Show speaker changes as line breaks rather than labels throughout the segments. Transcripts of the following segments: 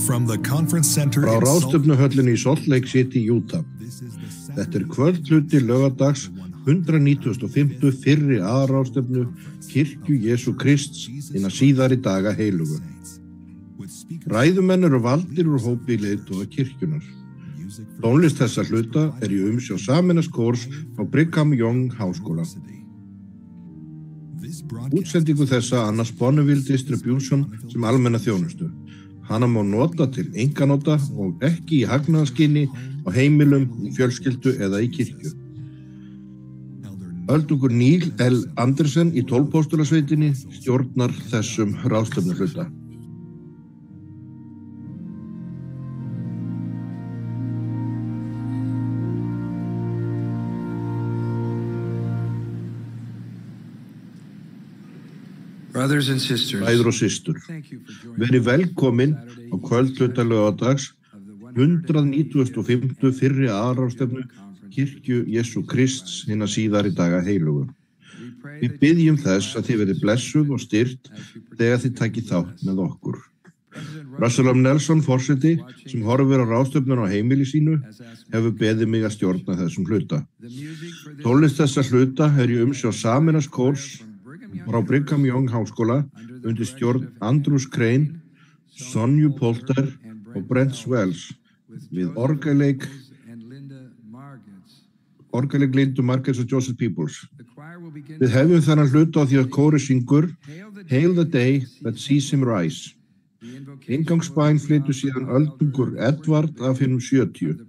Frá ráðstefnuhöllinni í Salt Lake City, Utah. Þetta kvöldhluti laugardags 195. fyrri aðalráðstefnu Kirkju Jesú Krists hinna síðari daga heilugu. Ræðumenn eru valdir úr hópi leiðtoga kirkjunnar. Tónlist þessa hluta í umsjá Sameinast-kórs á Brigham Young Háskóla. Útsendingu þessa annast Bonneville Distribution sem almenna þjónustu. Hana má nota til einkanota og ekki í hagnaðarskyni á heimilum, í fjölskyldu eða í kirkju. Öldungur Neil L. Anderson í 12 póstulasveitinni stjórnar þessum ráðstefnuhluta. Bræður og systur, verið velkomin á kvöldhluta laugardags 195. fyrri aðalráðstefnu Kirkju Jesú Krists hinna síðari daga heilugu. Við biðjum þess að þið verið blessuð og styrkt þegar þið takið þátt með okkur. Russell M. Nelson, forseti, sem horfir á ráðstefnuna á heimili sínu, hefur beðið mig að stjórna þessum hluta. Tónlist þessa hluta í umsjá Sameinast-kórs frá Brigham Young Háskóla undir stjórn Andrews Crane, Sonju Polter og Brent Swells við orgelleik Lindu Margets og Joseph Peoples. Við hefjum þennan hluta á því að kórinn syngur Hail the Day That Sees Him Rise. Inngangsbæn flytur síðan öldungur Edward af hinum 70.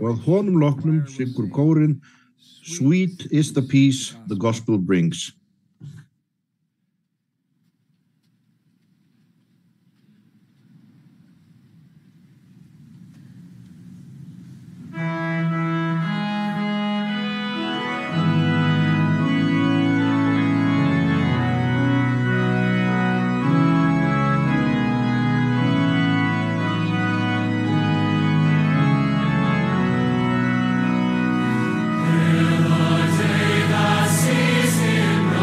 Og að honum loknum syngur kórinn Sweet is the peace the gospel brings.
Hail the day that sees him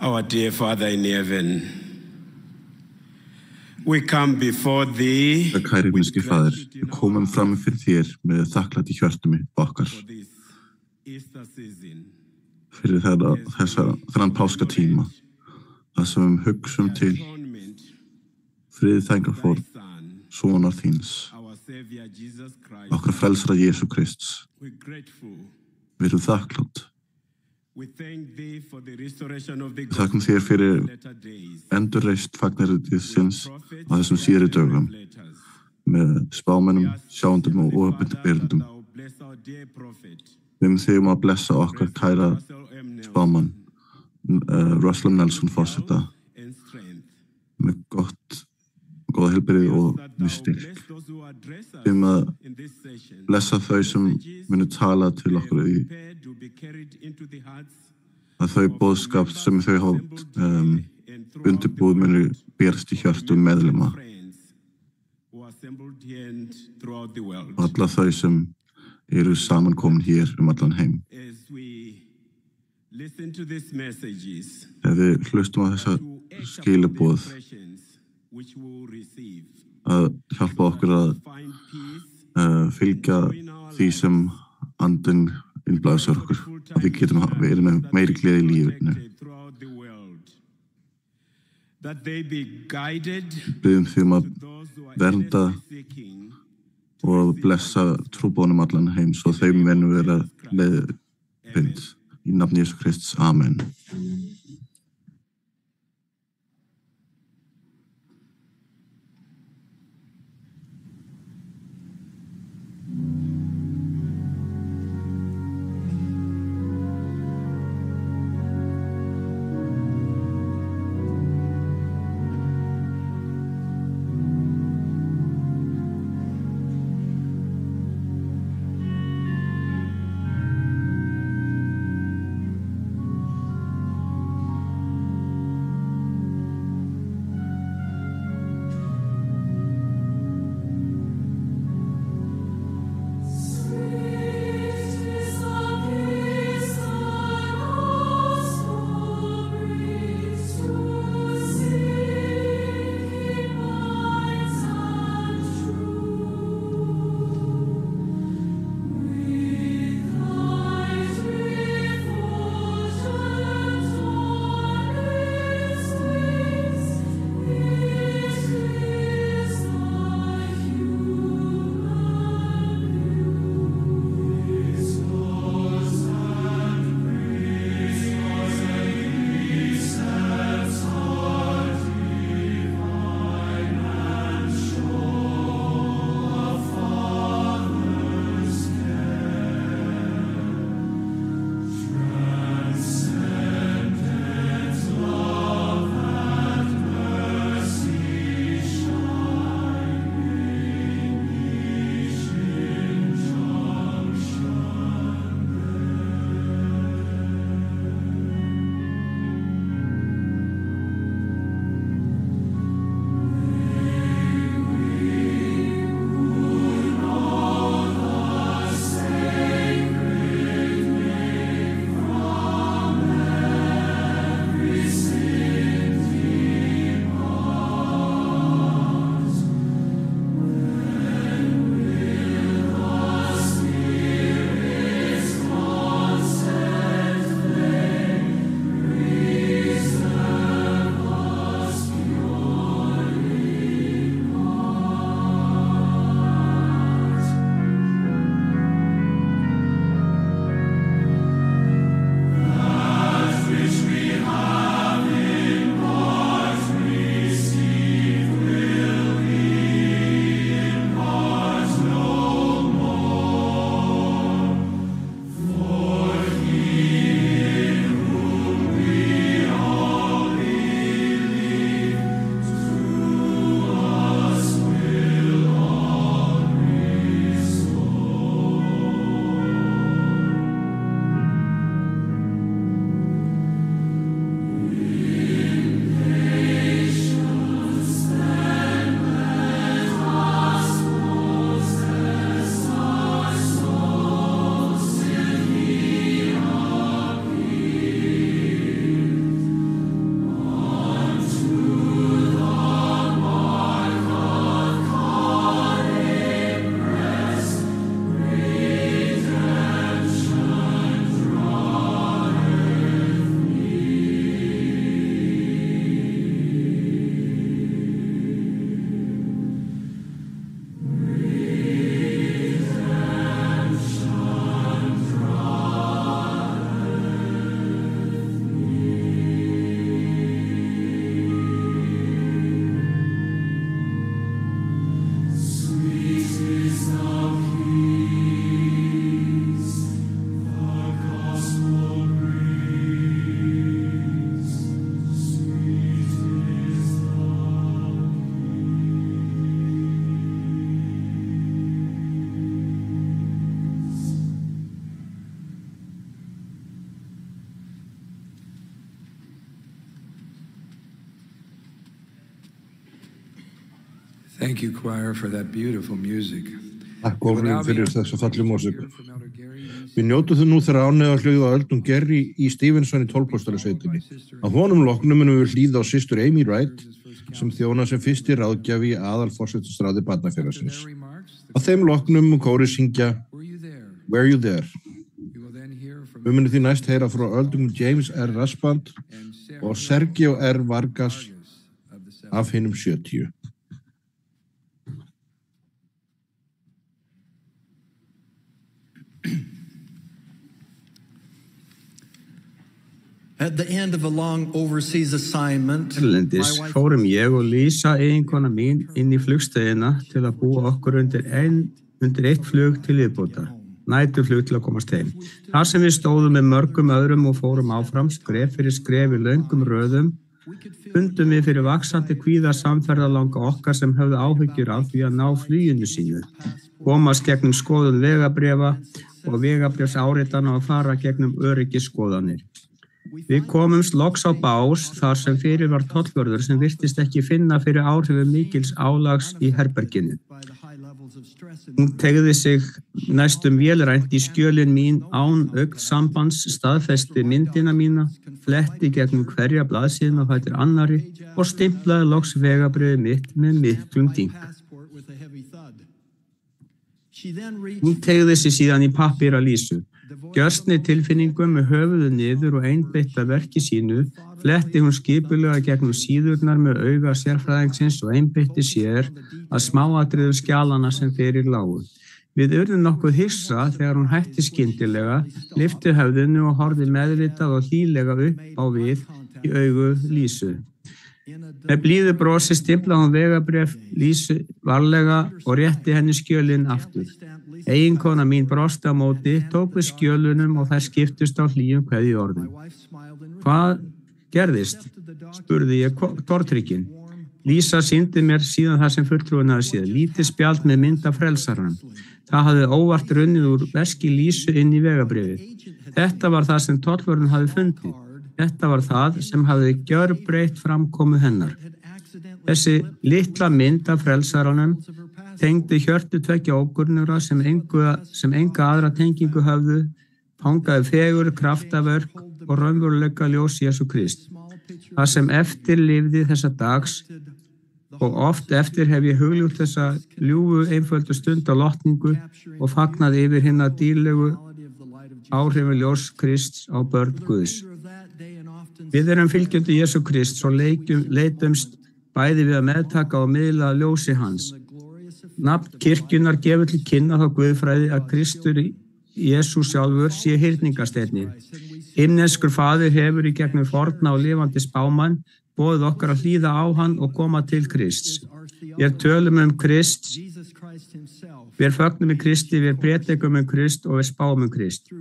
Our dear Father in heaven, we come before thee
Kæri himneski Faðir, við komum fram fyrir þér með þakklæti í hjörtum okkar fyrir þennan páskatíma, þar sem við hugsum til friðþægingarfórn sonar þíns, okkar frelsara Jesú Krists. Við erum þakklátt. Við þakkum þér fyrir endurreist fagnaríðsins á þessum síðari dögum með spámennum, sjáendum og opinberendum. Við þig að blessa okkar kæra spámann Russell Nelson forseta með góða heilbrigði og með styrk. Við að blessa þau sem munu tala til okkur að þau boðskap sem þau hafa undirbúið munu berast í hjörtum meðlima og alla þau sem eru samankomin hér allan heim. Ef við hlustum á þessa skilaboð að hjálpa okkur að fylgja því sem andinn innblæsir okkur, að við getum verið með meiri gleði í lífinu. Biðjum því að vernda og blessa trúbónum allan heim svo þeim munu vera leiðbind. Í nafni Jesú Krists. Amen.
Thank you, choir, for that beautiful music.
Takk orðum fyrir þessa fallu músík. Við njótum þau nú þegar ánægða hljóð á Eldon Gary í Stevenson í 12-sveitinni. Að honum loknum munum við hlýða á systur Amy Wright sem þjóna sem fyrsti ráðgjafi í aðalforsætisráði barnafélagsins. Að þeim loknum mun kórið syngja Were You There? Við munum því næst heyra frá öldungum James R. Rasband og Sergio R. Vargas af hinum 70.
At the end of a long overseas assignment,
Erlendis fórum ég og Lisa, eiginkona mín, inn í flugstöðina til að búa okkur undir eitt flug til viðbótar, næturflug til að komast heim. Þar sem við stóðum með mörgum öðrum og fórum áfram skref fyrir skref í löngum röðum, fundum við fyrir vaxandi kvíða samferðalanga okkar sem höfðu áhyggjur af því að ná fluginu sínu, komast gegnum skoðun vegabréfa og vegabréfsáritana og fara gegnum öryggisskoðanir. Við komumst loks á bás þar sem fyrir var tollvörður sem virtist ekki finna fyrir áhrifum mikils álags í herberginu. Hún tegði sig næstum vélrænt í skjölin mín án augnsambands, staðfesti myndina mína, fletti gegnum hverja blaðsíðuna á fætur annarri og stimplaði loks vegabréfið mitt með miklum dynk. Hún tegði sig síðan í pappíra Lísu. Gjörstni tilfinningum með höfuðu niður og einbeitta verki sínu, fletti hún skipulega gegnum síðurnar með auga sérfræðingsins og einbeitti sér að smáatriðum skjalana sem fyrir lágu. Við urðum nokkuð hissa þegar hún hætti skyndilega, lyfti höfðinu og horfði meðvitað og hlýlega upp á við í augu Lísu. Með blíðu brosi stimplaði hún vegabréf Lísu varlega og rétti henni skjölin aftur. Eiginkona mín brosti á móti, tók við skjölunum og þær skiptust á hlýjum kveðjuorðum. Hvað gerðist? Spurði ég tortryggin. Lísa sýndi mér síðan það sem fulltrúin hafði séð, lítið spjald með mynd af frelsaranum. Það hafði óvart runnið úr veski Lísu inn í vegabréfið. Þetta var það sem tollvörðurinn hafði fundið. Þetta var það sem hafði gjörbreytt framkomu hennar. Þessi litla mynd af frelsaranum tengdi hjörtu tveggja ókurnura sem enga aðra tengingu höfðu, fangaði fegur, kraftaverk og raunveruleika ljós Jesú Krist. Það sem eftir lifði þessa dags og oft eftir hef ég hugljúft þessa ljúfu einföldu stund á lotningu og fagnaði yfir hinna dýrlegu áhrifin ljós Krists á börn Guðs. Við erum fylgjandi Jesú Krist og leitumst bæði við að meðtaka og miðla ljósi hans. Nafn kirkjunnar gefur til kynna þá guðfræði að Kristur Jesú sjálfur sé hyrningarsteinninn. Himneskur faðir hefur í gegnum forna og lifandi spámann boðið okkar að hlýða á hann og koma til Krists. Við tölum Krist, við fögnum Kristi, við prédikum Krist og við spáum Krist.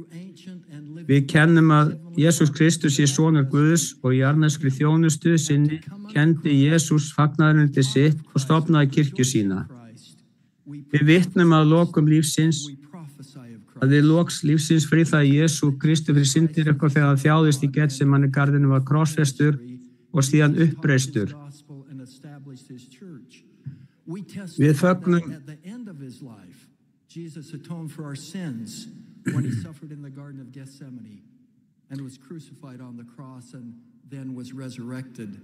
Við kennum að Jesús Kristus sé sonur Guðs og í jarðneskri þjónustu sinni kenndi Jesús fagnaðurinn til sitt og stofnaði kirkju sína. Við vitnum að lokum lífsins, að við loks lífsins friðaði Jesú Kristi fyrir syndir okkar þegar hann þjáðist í Getsemane garðinum var krossfestur og síðan uppreistur. Við fögnum
Jesus atoned for our sins when he suffered in the Garden of Gethsemane and was crucified on the cross and then was resurrected.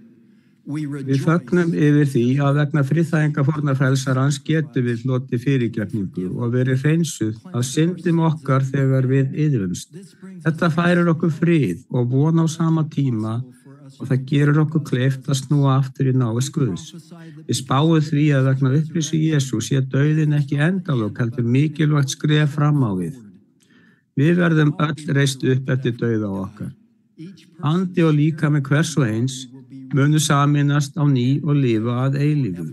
Við fögnum yfir því að vegna friðþægingar frelsarans getum við hlotið fyrirgefningu og verið hreinsuð af syndum okkar þegar við iðrumst. Þetta færir okkur frið og von á sama tíma og það gerir okkur kleift að snúa aftur í návist Guðs. Við spáum því að vegna upplýsu Jesú sé dauðinn ekki endalok heldur mikilvægt skref fram á við. Við verðum öll reist upp eftir dauða okkar. Andi og líkami hvers og eins munu sameinast á ný og lifa að eilífu.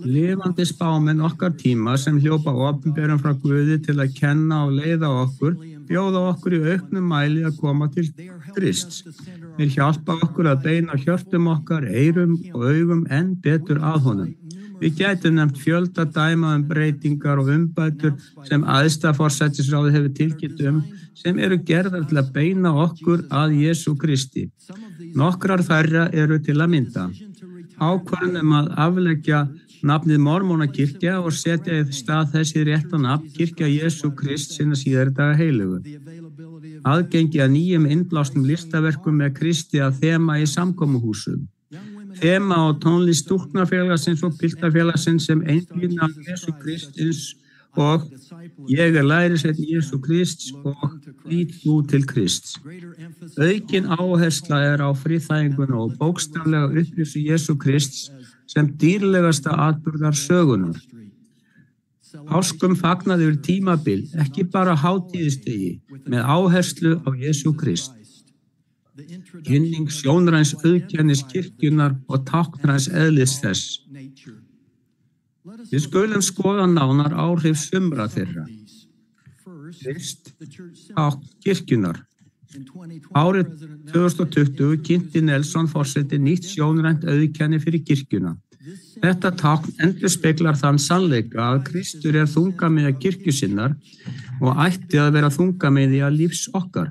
Lifandi spámenn okkar tíma sem hljópa opinberum frá Guði til að kenna og leiða okkur, bjóða okkur í auknum mæli að koma til Krists. Þeir hjálpa okkur að beina hjörtum okkar, eyrum og augum enn betur að honum. Við gætum nefnt fjölda dæma breytingar og umbætur sem æðsta forsætisráðið hefur tilkynnt sem eru gerðar til að beina okkur að Jesú Kristi. Nokkrar þeirra eru til að mynda. Ákvörðun að afleggja nafnið Mormónakirkja og setja í stað þessi rétta nafn Kirkja Jesú Krists hinna síðari daga heilugu. Aðgengi að nýjum innblásnum listaverkum með Kristi að þema í samkomuhúsum. Þema og tónlist stúlknafélagsins og piltafélagsins sem einblína á Jesú Kristins og ég lærisveinn Jesú Krists og lít þú til Krists. Aukin áhersla á friðþæginguna og bókstaflega upplýsu Jesú Krists sem dýrlegasta atburðar sögunar. Páskum fagnaði yfir tímabil, ekki bara hátíðisdegi, með áherslu á Jesú Krist. Kynning sjónræns auðkennis kirkjunnar og táknræns eðlis þess. Við skulum skoða nánar áhrif sumra þeirra. Fyrst, tákn kirkjunnar. Árið 2020 kynnti Nelson forseti nýtt sjónrænt auðkenni fyrir kirkjuna. Þetta tákn endurspeglar þann sannleika að Kristur þungamiðja kirkju sinnar og ætti að vera þungamiðja lífs okkar.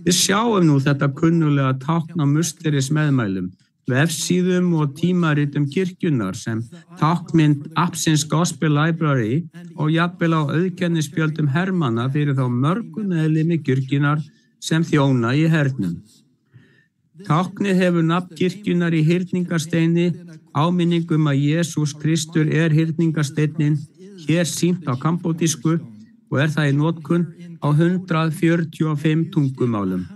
Við sjáum nú þetta kunnulega tákn á musteris meðmælum, vefsíðum og tímaritum kirkjunnar sem táknmynd Appsins Gospel Library og jafnvel á auðkennisspjöldum hermanna fyrir þá mörgu meðlimi kirkjunnar sem þjóna í hernum. Táknið hefur nafn kirkjunnar í hyrningarsteini, áminningum að Jesús Kristur hyrningarsteinin, hér sýnt á kambódísku og það í notkun á 145 tungumálum.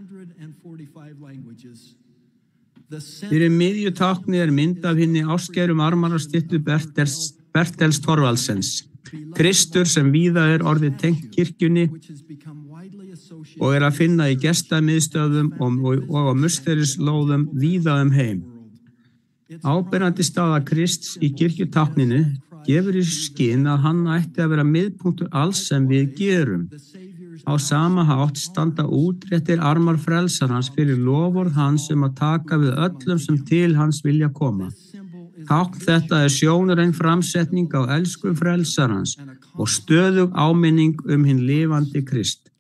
Fyrir miðju táknið mynd af hinni ástkæru marmarastyttu Bertels Thorvaldsens. Kristur sem víða orðið tengt kirkjunni og að finna í gestamiðstöðum og á musterislóðum víða heim. Áberandi staða Krists í kirkjutákninu gefur í skyn að hann ætti að vera miðpunktur alls sem við gerum. Á sama hátt standa útréttir armar frelsarans fyrir loforð hans að taka við öllum sem til hans vilja koma. Tákn þetta sjónræn framsetning á elsku frelsarans og stöðug áminning hinn lifandi Krist.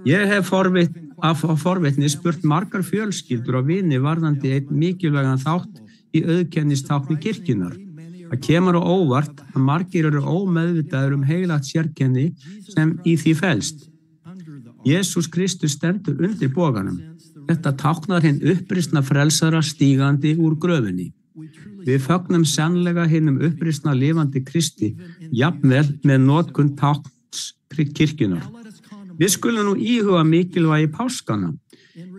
Ég hef forvitni spurt margar fjölskyldur og vini varðandi einn mikilvægan þátt í auðkennistákni kirkjunnar. Það kemur á óvart að margir ómeðvitaður heilagt sérkenni sem í því felst. Jesús Kristus stendur undir boganum. Þetta táknar hinn uppristna frelsara stígandi úr gröfinni. Við fögnum sannlega hinum uppristna lifandi Kristi, jafnvel með notkun tákns kirkjunnar. Við skulum nú íhuga mikilvægi páskana.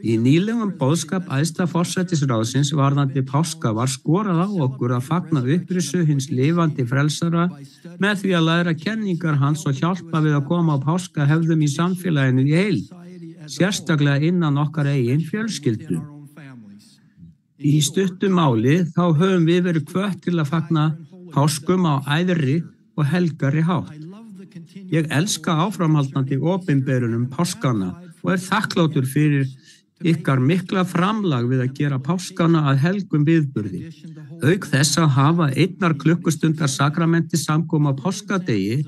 Í nýlegum boðskap æðsta forsætisráðsins varðandi páska var skorað á okkur að fagna upprisu hins lifandi frelsara með því að læra kenningar hans og hjálpa við að koma á páskahefðum í samfélaginu í heild, sérstaklega innan okkar eigin fjölskyldu. Í stuttu máli þá höfum við verið hvött til að fagna páskum á æðri og helgari hátt. Ég elska áframhaldandi opinberun páskana og þakklátur fyrir ykkar mikla framlag við að gera páskana að helgum viðburði. Auk þess að hafa 1 klukkustundar sakramenti samkoma á páskadegi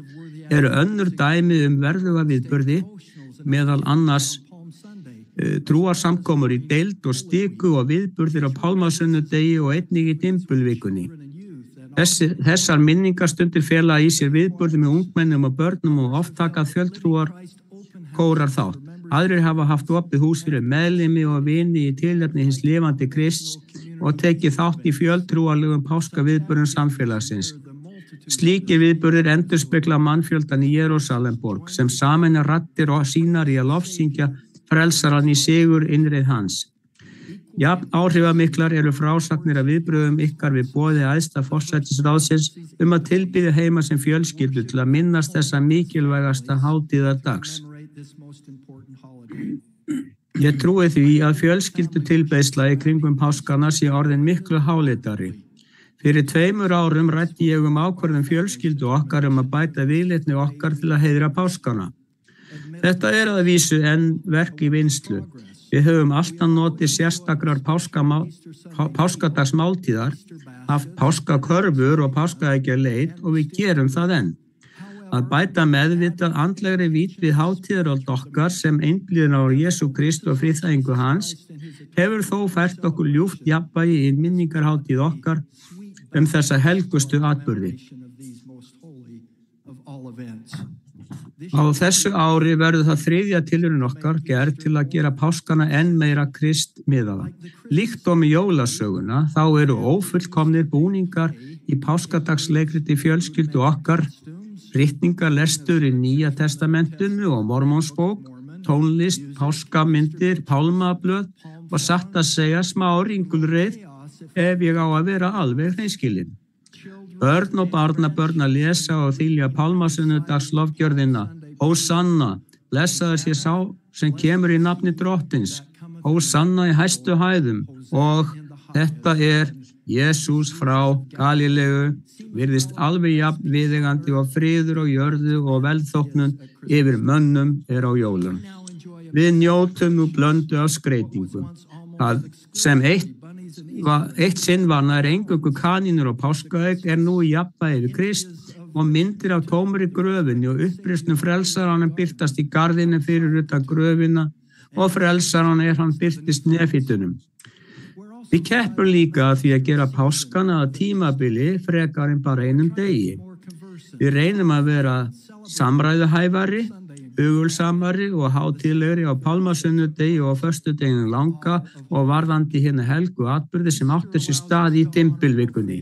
önnur dæmi verðuga viðburði, meðal annars trúarsamkomur í deild og stiku og viðburðir á pálmasunnudegi og einnig í dimbulvikunni. Þessar minningastundir fela í sér viðburði með ungmennum og börnum og oft taka fjöltrúar kórar þátt. Aðrir hafa haft opið hús fyrir meðlimi og vini í tilefni hins lifandi Krists og tekið þátt í fjöltrúarlegum páskaviðburðum samfélagsins. Slíkir viðburðir endurspegla mannfjöldan í Jerúsalemborg sem sameinar raddir og sínar í að lofsyngja frelsaran í sigur innreið hans. Jafn áhrifamiklar frásagnir af viðbrögðum ykkar við boði æðsta forsætisráðsins að tilbiðja heima sem fjölskyldu til að minnast þessa mikilvægasta hátíðardags. Ég trúi því að fjölskyldutilbeiðsla í kringum páskana sé orðin miklu háleitari. Fyrir 2 árum ræddi ég ákvörðun fjölskyldu okkar að bæta viðleitni okkar til að heiðra páskana. Þetta að vísu enn verk í vinnslu. Við höfum alltaf notið sérstakrar páskadagsmáltíðar, haft páskakörfur og páskaeggjaleit og við gerum það enn. að bæta meðvitað andlegri vít við hátíðaröld okkar sem einblíðin á Jesú Krist og friðþægingu hans, hefur þó fært okkur ljúft jafnvægi í minningarhátíð okkar þessa helgustu atburði. Á þessu ári verður það þriðja tilraun okkar gerð til að gera páskana enn meira kristmiðaða. Líkt og með jólasöguna, þá eru ófullkomnir búningar í páskadagsleikriti fjölskyldu okkar, ritningar lestur í Nýja testamentinu og Mormonsbók, tónlist, páskamyndir, pálmablöð og satt að segja smá ringulreið ef ég á að vera alveg hreinskilinn. Börn og barnabörn að lesa og þylja pálmasunnudags-lofgjörðina. Hósanna, blessaður sé sá sem kemur í nafni Drottins. Hósanna í hæstu hæðum. Og þetta Jesús frá Galileu, virðist alveg jafn viðeigandi og friður og jörðu og velþóknun yfir mönnum á jólum. Við njótum nú blöndu af skreytingum. Það sem eitt sinn var nær eingöngu kanínur og páskaegg nú í jafnvægi við Krist og myndir af tómri gröfinni og uppreisnum frelsaranum birtast í garðinu fyrir utan gröfina og frelsaran hann birtist nefítunum. Við keppum líka að því að gera páskana að tímabili frekar en bara einum degi. Við reynum að vera samræðuhæfari, hugulsamari og hátíðlegri á pálmasunnudegi og föstudeginu langa og varðandi hérna helgu atburði sem áttir sér stað í dymbilvikunni.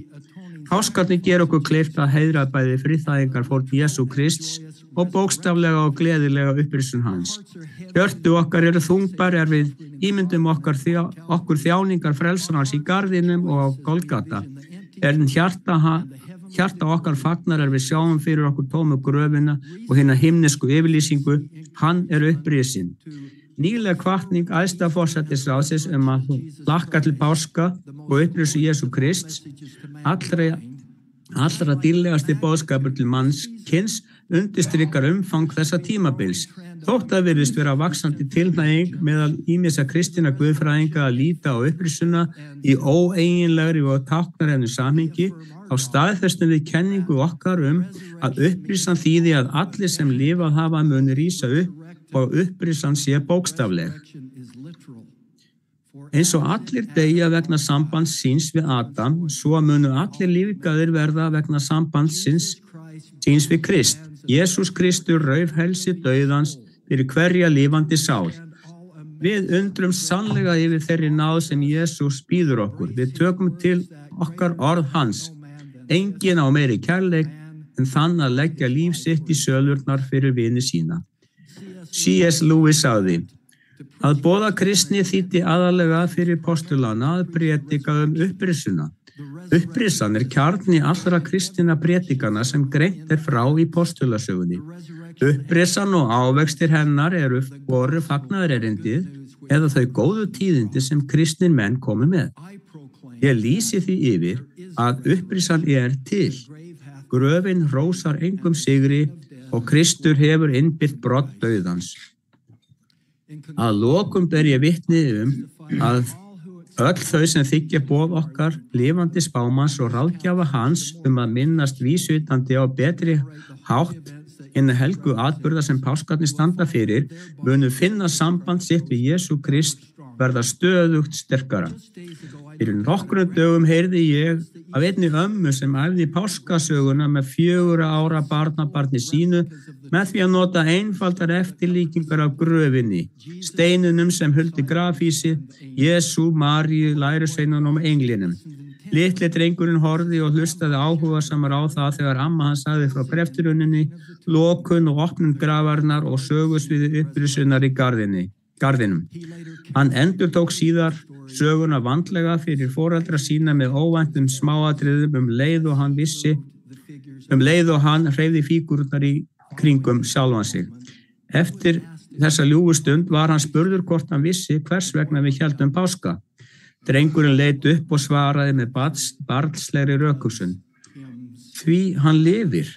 Páskarnir gera okkur kleift að heiðra bæði friðþægingarfórn Jesú Krists og bókstaflega og gleðilega upprisun hans. Hjörtu okkar eru þungbær við ímyndum okkur þjáningar frelsarans í garðinum og á Golgata. Hjarta okkar fagnar við sjáum fyrir okkur tómu gröfina og hina himnesku yfirlýsingu, hann upprisinn. Nýleg hvatning æðsta forsætisráðsins að hlakka til páska og upprisu Jesú Krists, allra dýrlegasti boðskapur til mannkyns, undirstrikar umfang þessa tímabils. Þótt að virðist vera vaxandi tilhnæging meðal ýmissa kristinna guðfræðinga að líta á upprisuna í óeiginlegri og táknarefnu samhengi, þá staðfestum við kenningu okkar að upprisan þýði að allir sem lifað hafa muni rísa upp og upprisan sé bókstafleg. Eins og allir deyja vegna sambands síns við Adam, svo munu allir lífgaðir verða vegna sambands síns við Krist. Jesús Kristur rauf helsi dauðans fyrir hverja lifandi sál. Við undrum sannlega yfir þeirri náð sem Jesús býður okkur. Við tökum til okkar orð hans. Enginn á meiri kærleik en þann að leggja líf sitt í sölurnar fyrir vini sína. C.S. Lewis sagði: að boða kristni þýddi aðalega fyrir postulana að prédika upprisuna. Upprisan kjarni allra kristinna prédikana sem greint frá í postulasögunni. Upprisan og ávextir hennar voru fagnaðarerindið eða þau góðu tíðindi sem kristnir menn komu með. Ég lýsi því yfir að upprisan til. Gröfin hrósar engum sigri og Kristur hefur innbyrt brott dauðans. Að lokum ber ég vitni að öll þau sem þiggja boð okkar lifandi spámanns og ráðgjafa hans að minnast vísvitandi á betri hátt hinna helgu atburða sem páskarnir standa fyrir, munu finna samband sitt við Jesú Krist verða stöðugt sterkara. Fyrir nokkrum dögum heyrði ég af einni ömmu sem æfði páskasöguna með 4 ára barnabarni sínu með því að nota einfaldar eftirlíkingar af gröfinni, steinunum sem huldi grafhýsi, Jesú, Maríu, lærisveinunum og englinum. Litli drengurinn horfði og hlustaði áhugasamur á það þegar amma hans sagði frá prefturuninni, lokun og opnun grafarnar og sögusviði upprisunar í garðinum. Hann endurtók síðar söguna vandlega fyrir foreldra sína með óvæntum smáatriðum leið og hann hreyfði fígúrurnar í kringum sjálfan sig. Eftir þessa ljúfu stund var hann spurður hvort hann vissi hvers vegna við héldum páska. Drengurinn leit upp og svaraði með barnslegri rökhugsun: því hann lifir.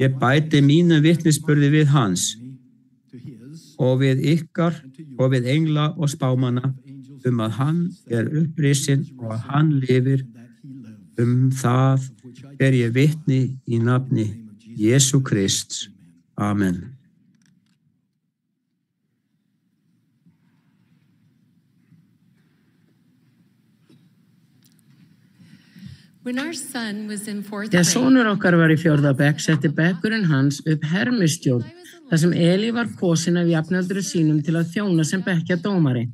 Ég bæti mínu vitnisburði við hans og við ykkar og við engla og spámanna að hann upprisinn og að hann lifir Það ber ég vitni í nafni Jesú Krists. Amen. Þegar sonur okkar var í 4. bekk, setti bekkurinn hans upp hermistjórn, þar sem Elí var kosin af jafnöldrum sínum til að þjóna sem bekkjardómari.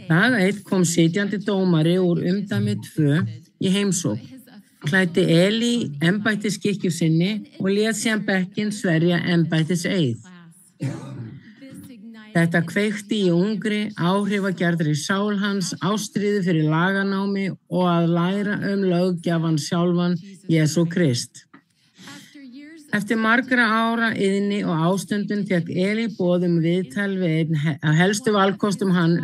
Dag eitt kom sitjandi dómari úr umdæmi 2 í heimsókn. Klæddi Elí embættiskirkju sinni og lét síðan bekkinn sverja embættiseið. Þetta kveikti í ungri, áhrifagerðri sál hans, ástríðu fyrir laganámi og að læra löggjafann sjálfan, Jesú Krist. Eftir margra ára iðni og ástundun fékk Elí boð viðtal við einn af helstu valkostum hann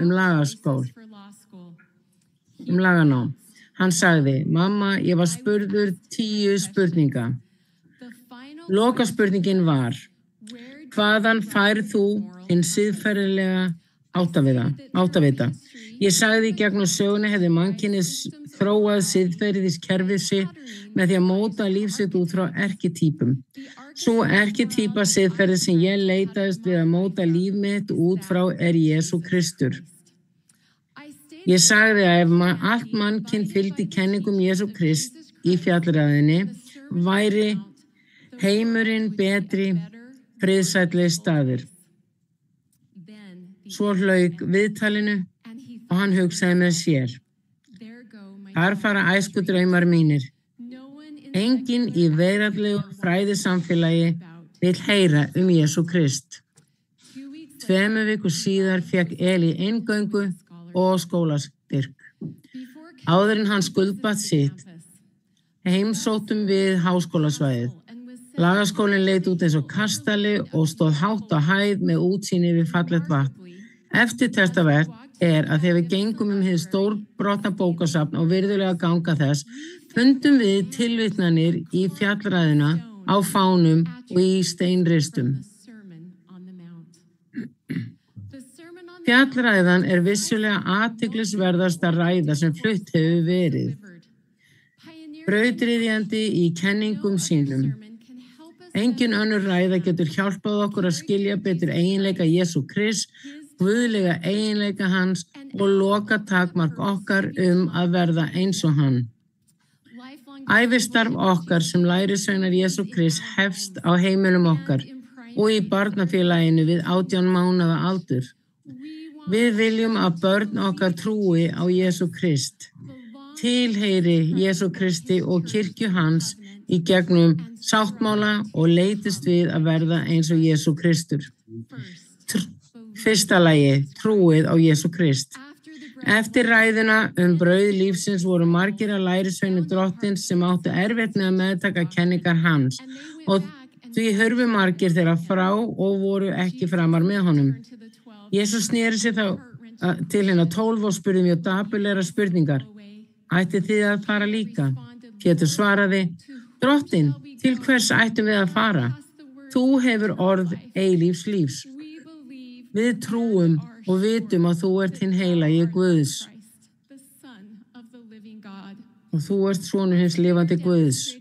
laganám. Hann sagði, mamma, ég var spurður 10 spurninga. Lokaspurningin var, hvaðan færð þú hinn siðferðilega áttavita? Ég sagði í gegnum söguna hefði mannkynið þróað siðferðiskerfið sitt með því að móta líf sitt út frá erkitýpum. Sú erkitýpa siðferði sem ég leitaðist við að móta líf mitt út frá Jesú Kristur. Ég sagði að ef allt mannkyn fylgdi kenningum Jesú Krist í fjallræðinni, væri heimurinn betri, friðsælli staður. Svo hlauk viðtalinu og hann hugsaði með sér. Þar fara æskudraumar mínir. Enginn í veraldlegu fræðisamfélagi vill heyra Jesú Krist. 2 vikum síðar fékk Elí inngöngu og skólastyrk. Áður en hann skuldbatt sitt, heimsóttum við háskólasvæðið. Lagaskólinn leit út eins og kastali og stóð hátt á hæð með útsýni við fallegt vatn. Eftirtektarvert að þegar við gengum hið stórbrotna bókasafn og virðulega ganga þess, fundum við tilvitnanir í fjallræðina á fánum og í steinristum. Fjallræðan vissulega athyglisverðasta ræða sem flutt hefur verið. Brautryðjandi í kenningum sínum. Engin önnur ræða getur hjálpað okkur að skilja betur eiginleika Jesú Krist, guðlega eiginleika hans og loka takmark okkar að verða eins og hann. Ævistarf okkar sem lærisveinar Jesú Krist hefst á heimilum okkar og í barnafélaginu við 18 mánaða aldur. Við viljum að börn okkar trúi á Jesú Krist, tilheyri Jesú Kristi og kirkju hans í gegnum sáttmála og leitist við að verða eins og Jesú Kristur. Fyrsta lagi, trúið á Jesú Krist. Eftir ræðuna brauð lífsins voru margir af lærisveinum drottins sem áttu erfitt með að meðtaka kenningar hans og því hurfu margir þeirra frá og voru ekki framar með honum. Jesús sneri sér þá til hennar 12 og spurði mjög dapurlegar spurningar. Ættið þið að fara líka? Pétur svaraði, Drottinn, til hvers ættum við að fara? Þú hefur orð eilífs lífs. Við trúum og vitum að þú ert hinn heilagi Guðs. Og þú ert sonur hins lifandi Guðs.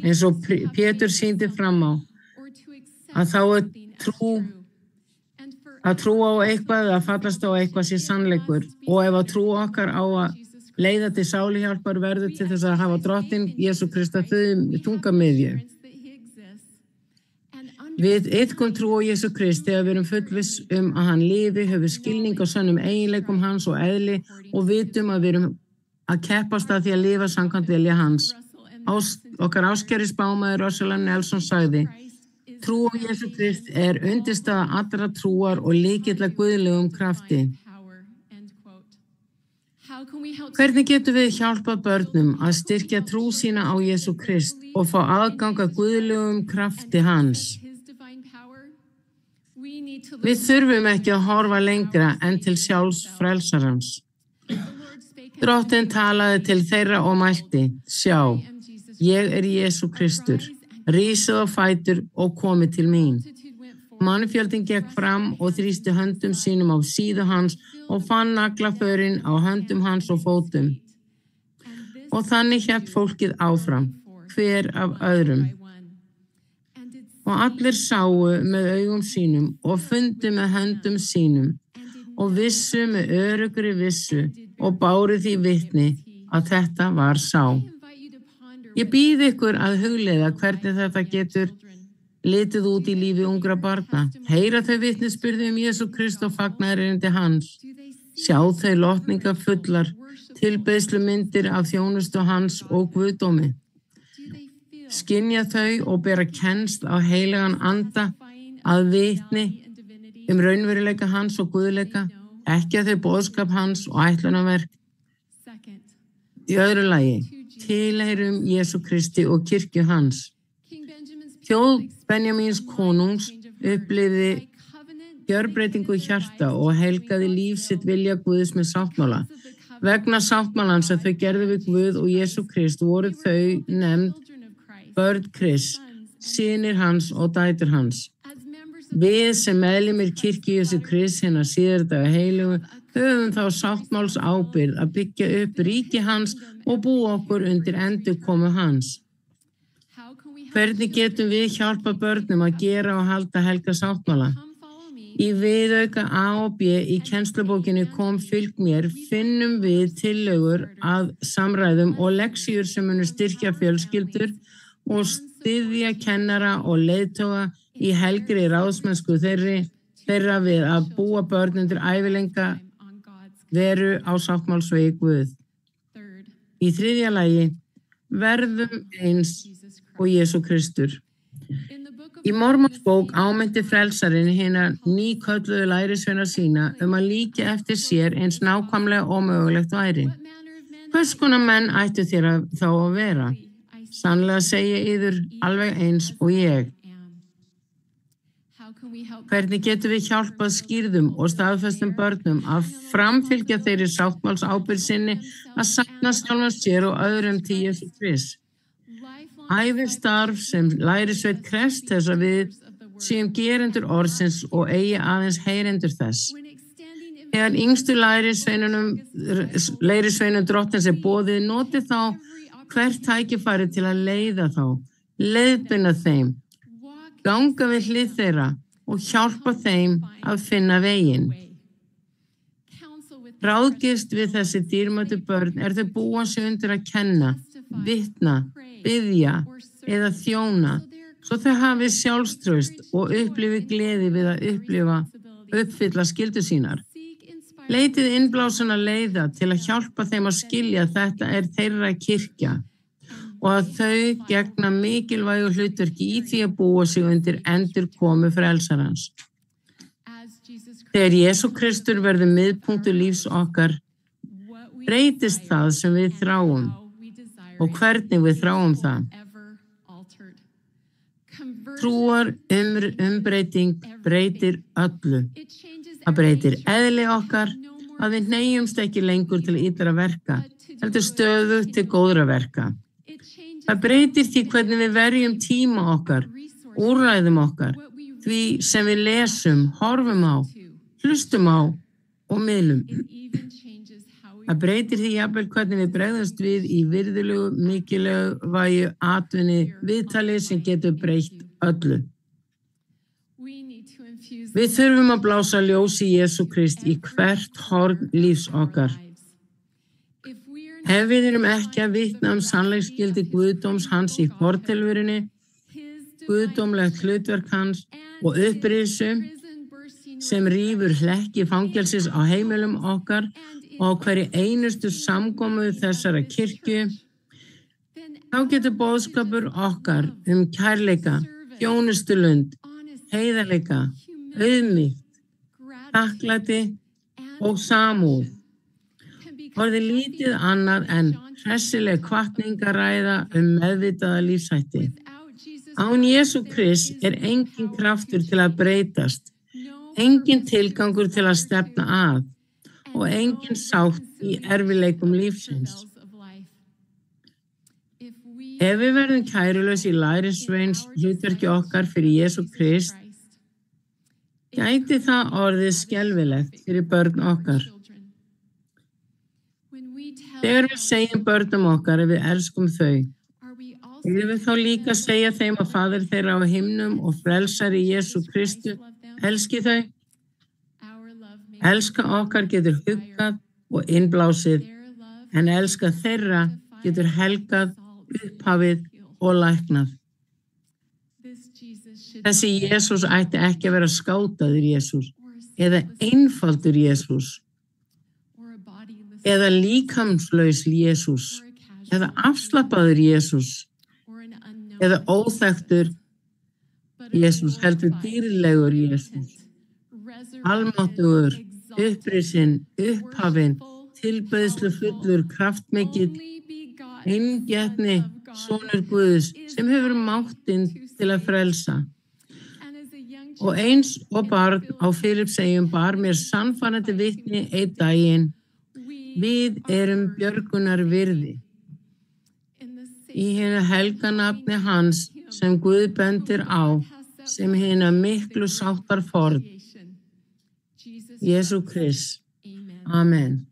Eins og Pétur sýndi fram á, að þá að trú á eitthvað eða fallast á eitthvað sé sannleikur og ef að trú okkar á að leiða til sálihjálpar verður til þess að hafa Drottinn Jesú Krist að þungamiðju. Við iðkum trú á Jesú Krist þegar við erum fullviss að hann lifi, höfum skilning á sannum eiginleikum hans og eðli og vitum að við erum að keppast að því að lifa samkvæmt vilja hans. Okkar áskæri spámaður Russell M. Nelson sagði, trú á Jesú Krist undirstaða allra trúar og lykill að guðlegum krafti. Hvernig getum við hjálpað börnum að styrkja trú sína á Jesú Krist og fá aðgang að guðlegum krafti hans? Við þurfum ekki að horfa lengra en til sjálfs frelsarans. Drottinn talaði til þeirra og mælti, sjá, ég Jesú Kristur, rísið á fætur og komið til mín. Mannfjöldinn gekk fram og þrýsti höndum sínum á síðu hans og fann naglaförin á höndum hans og fótum.
Og þannig hélt fólkið áfram, hver af öðrum. Og allir sáu með augum sínum og fundu með höndum sínum og vissu með öruggri vissu og báru því vitni að þetta var sá. Ég býð ykkur að hugleiða hvernig þetta getur litið út í lífi ungra barna. Heyra þau vitnisburði Jesú Krist og fagnaðarerindi hans. Sjá þau lotninga fullar, tilbeiðslumyndir af þjónustu hans og guðdómi. Skynja þau og bera kennsl á heilagan anda að vitni raunveruleika hans og guðleika, ekki að þau boðskap hans og ætlunarverk. Í öðru lagi, tilheyrum Jesú Kristi og kirkju hans. Þjóð Benjamíns konungs upplifði gjörbreytingu í hjarta og helgaði líf sitt vilja Guðs með sáttmála. Vegna sáttmálans að þau gerðu við Guð og Jesú Krist voru þau nefnd börn Krists, synir hans og dætur hans. Við sem meðlimir kirkju Jesú Krist hinna síðardaga heilugu höfum þá sáttmáls ábyrgð að byggja upp ríki hans og búa okkur undir endurkomu hans. Hvernig getum við hjálpa börnum að gera og halda helga sáttmála? Í viðauka A og B í kennslubókinni Kom fylg mér finnum við tillögur að samræðum og leksíur sem munu styrkja fjölskyldur og styðja kennara og leiðtoga í helgri ráðsmennsku þeirra við að búa börn undir ævilenga veru á sáttmálsvegi Guð. Í þriðja lagi, verðum eins og Jesú Kristur. Í Mormonsbók áminnti frelsarinn hina nýkölluðu lærisveina sína að líkja eftir sér eins nákvæmlega og mögulegt væri. Hvers konar menn ættu þér þá að vera? Sannlega segi yður alveg eins og ég. Hvernig getum við hjálpað skýrðum og staðfestum börnum að framfylgja þeirri sáttmálsábyrgð sinni að safna sjálfum sér og öðrum til Jesú Krist? Ævistarf sem lærisveit krefst þess að við séum gerendur orðsins og eigi aðeins heyrendur þess. Þegar yngstu lærisveinum drottins boðið, noti þá hvert tækifæri til að leiða þá, leiðbeina þeim, ganga við hlið þeirra og hjálpa þeim að finna veginn. Ráðgist við þessi dýrmætu börn þau búa sig undir að kenna, vitna, biðja eða þjóna, svo þau hafi sjálfstraust og upplifi gleði við að uppfylla skyldur sínar. Leitið innblásana leiða til að hjálpa þeim að skilja að þetta þeirra kirkja og að þau gegna mikilvægu hlutverki í því að búa sig undir endurkomu frelsarans. Þegar Jesú Kristur verður miðpunktur lífs okkar, breytist það sem við þráum og hvernig við þráum það. Trúar umbreyting breytir öllu. Það breytir eðli okkar að við hneigjumst ekki lengur til illra verka, heldur stöðugt til góðra verka. Það breytir því hvernig við verjum tíma okkar, úrræðum okkar, því sem við lesum, horfum á, hlustum á og miðlum. Það breytir því jafnvel hvernig við bregðumst við í virðulegu, mikilvægu atvinni viðtali sem getur breytt öllu. Við þurfum að blása ljós í Jesú Krist í hvert horn lífs okkar. Ef við erum ekki að vitna sannleiksgildi guðdóms hans í fortilverunni, guðdómlegt hlutverk hans og upprisu sem rífur hlekki fangelsis á heimilum okkar og á hverju einustu samkomu þessara kirkju, þá getur boðskapur okkar kærleika, þjónustulund, heiðarleika, auðmýkt, þakklæti og samúð orðið lítið annað en hressileg hvatningaræða meðvitaða lífshætti. Án Jesú Krist engin kraftur til að breytast, engin tilgangur til að stefna að og engin sátt í erfiðleikum lífsins. Ef við verðum kærulaus í lærisveins hlutverki okkar fyrir Jesú Krist, gæti það orðið skelfilegt fyrir börn okkar. Þegar við segjum börnum okkar að við elskum þau, erum við þá líka að segja þeim að Faðir þeirra á himnum og frelsari Jesú Kristu elski þau? Elska okkar getur huggað og innblásið, en elska þeirra getur helgað, upphafið og læknað. Þessi Jesús ætti ekki að vera skátaður Jesús, eða einfaldur Jesús, eða líkamslaus Jesús, eða afslappaður Jesús, eða óþekktur Jesús, heldur dýrlegur Jesús, almáttugur, upprisinn, upphafinn, tilbeiðslufullur, kraftmikill, eingetni, sonur Guðs, sem hefur máttinn til að frelsa. Og eins og barn á Filippseyjum bar mér sannfærandi vitni einn daginn, við erum björgunar virði. Í hinu helga nafni hans sem Guð bendir á, sem hina miklu sáttar forn, Jesú Krist. Amen.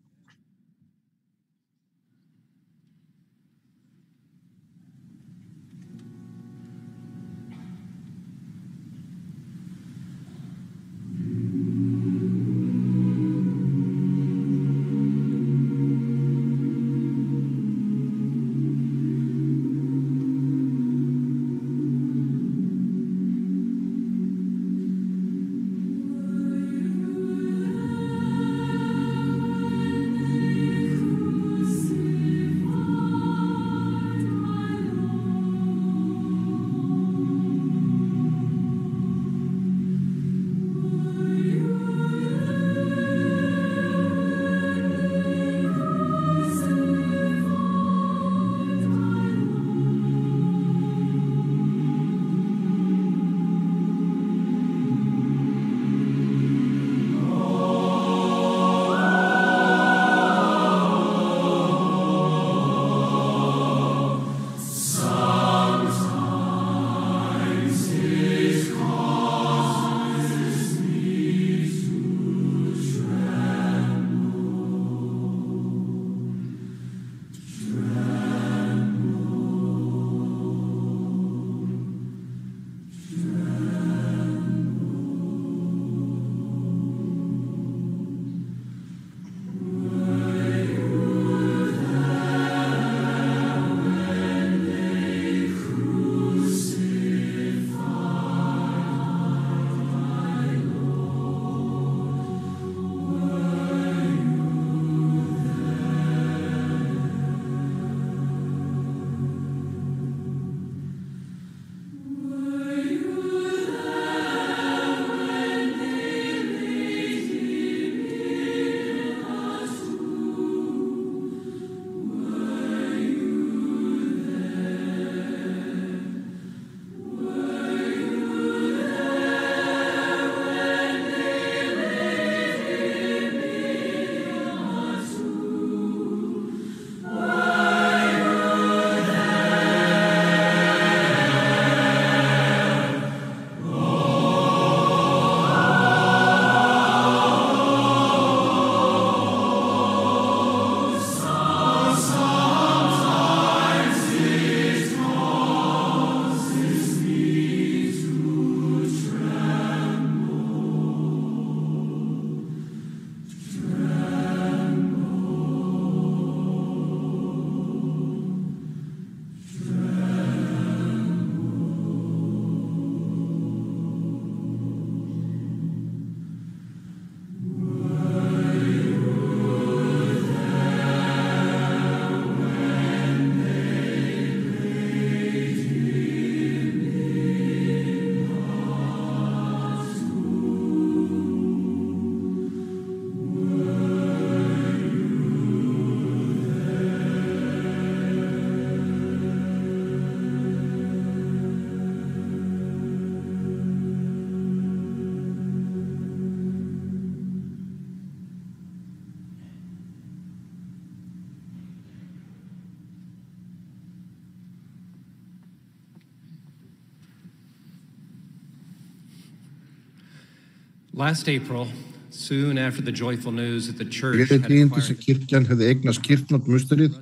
Last April, Soon after the joyful news that the church
Gleði
had
tíðindi sem
acquired
kirkjan hefði eignast Kirtland-musterið,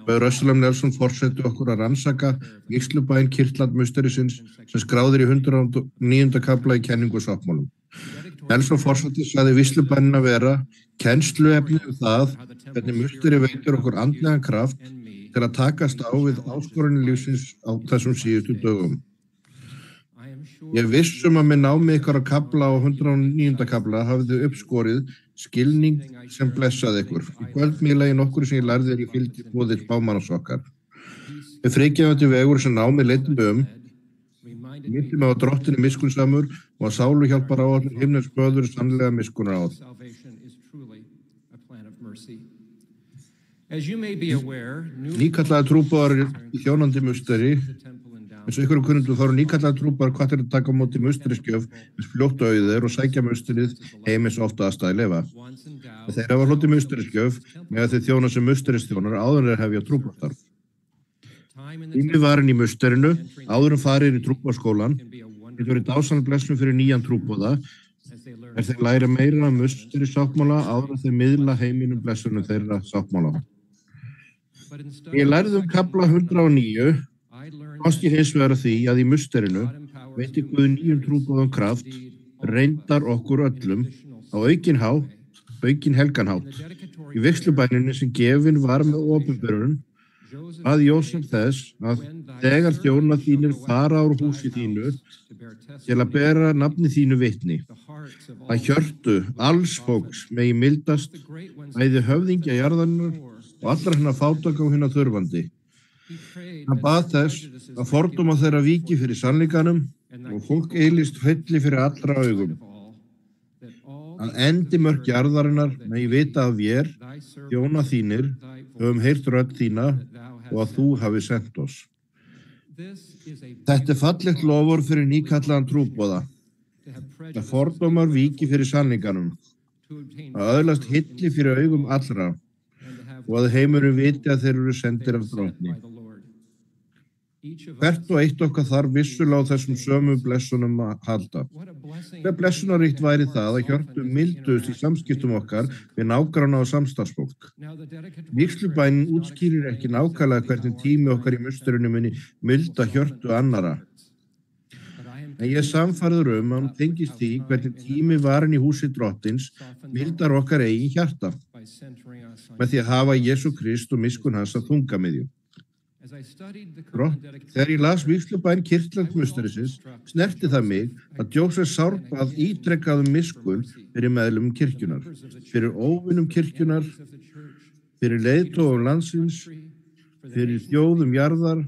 bauð Russell M. Nelson forseti okkur að rannsaka vígslubæinn Kirtland-musterisins sem skráðir í 109. kafla í kenningu og sáttmálum. Nelson forseti sagði vígslubæinn að vera kennsluefni það hvernig musteri veitir okkur andlegan kraft til að takast á við áskorunni lífsins á þessum síðustu dögum. Ég viss að með námi ykkar á kafla á 109. kafla hafið uppskorið skilning sem blessaði ykkur. Í kvöldmíla í nokkru sem ég lærði í fylgdi boðið spámanns okkar. Með fríkjafandi vegur sem námi leiddi minnti mig á drottinni miskunnsamur og að sálu hjálpar á allir himnens böður sannlega miskunnar á. Nýkallaði trúboðar í þjónandi musteri. Eins og ykkur kunnum þá eru nýkallaði trúboðar hvattir að taka á móti musteriskjöf með fljótt auðir og sækja musterið heim eins og ofta aðstæði leyfa. Þeir hafa hlotið musteriskjöf með að þeir þjóna sem musteristjónar áður en þeir hefja trúboðstarf. Tími varinn í musterinu, áður en farið í trúboðskólan, getur verið dásamleg blessun fyrir nýjan trúboða, þeir læra meira um musteri-sáttmála áður en þeir miðla heiminum blessunum þeirra sáttmála. Ég lærði kafla 109, komst ég hins vegar að því að í musterinu veitir Guð nýjum trúboðum kraft, reyndar okkur öllum á aukinn helganhátt. Í vigslubæninni sem gefin var með opinberun að Jósef þess að þegar þjónar þínir fara úr húsi þínu til að bera nafni þínu vitni. Að hjörtu alls fólks megi mildast bæði höfðingja jarðarinnar og allra hennar fátaka og hennar þurfandi. Hann bað þess að fordóma þeirra víki fyrir sannleikanum og fólk eilist hölli fyrir allra augum. Að endimörk jarðarinnar megi vita að vér, þjóna þínir, höfum heyrt rödd þína og að þú hafi sendt oss. Þetta fallegt lofur fyrir nýkallaðan trúboða. Að fordómar víki fyrir sannleikanum. Að öðlast hilli fyrir augum allra og að heimurinn viti að þeir eru sendir af drottni. Hvert og eitt okkar þarf vissulega á þessum sömu blessunum að halda. Hver blessunaríkt væri það að hjörtu mildust í samskiptum okkar við nágranna og samstarfsfólk. Vígslubænin útskýrir ekki nákvæmlega hvernig tími okkar í musterinu muni milda hjörtu annara. En ég samfærður að hann tengist því hvernig tími varinn í húsi drottins mildar okkar eigin hjarta með því að hafa Jesú Krist og miskun hans að þungamiðju. Þegar ég las vígslubæn Kirtland-musterisins snerti það mig að Jósef sárbað ítrekkaðum miskun fyrir meðlum kirkjunar, fyrir óvinum kirkjunar, fyrir leiðtogum landsins, fyrir þjóðum jarðar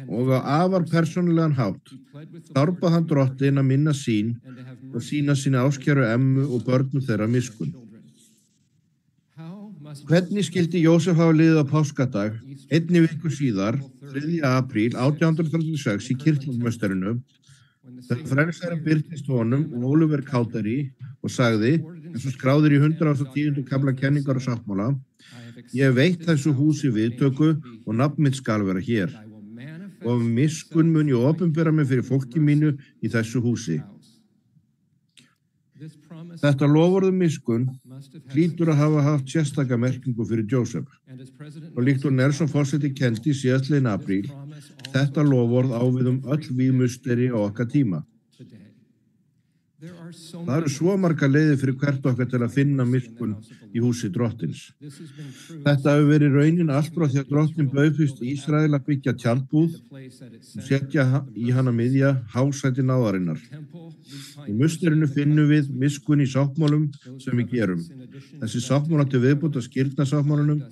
og á afar persónulegan hátt. Sárbað hann drottin að minna sín og sína sína áskæru emmu og börnum þeirra miskun. Hvernig skildi Jósef hafa liðið á páskadag, einni viku síðar, 3. apríl 1836 í Kirtland-musterinu, þegar frelsarinn birtist honum og Oliver Cowdery og sagði, eins og skráðir í 110. kafla kenningar og sáttmála, ég veit þessu húsi viðtöku og nafn mitt skal vera hér og miskun mun ég opinbera mig fyrir fólki mínu í þessu húsi. Þetta lofurðu miskun hlýtur að hafa haft sérstaka merkingu fyrir Jósef. Og líkt og Nelson forseti kenndi síðastliðinn apríl, þetta lofurð á við öll vígmusteri á okkar tíma. Það eru svo margar leiðir fyrir hvert okkar til að finna miskun í húsi drottins. Þetta hefur verið raunin allt frá því að drottin bauð fyrst Ísrael að byggja tjaldbúð og setja í hana miðja hásæti náðarinnar. Í musterinu finnum við miskun í sáttmálum sem við gerum. Þessi sáttmála til viðbót að skírnasáttmálanum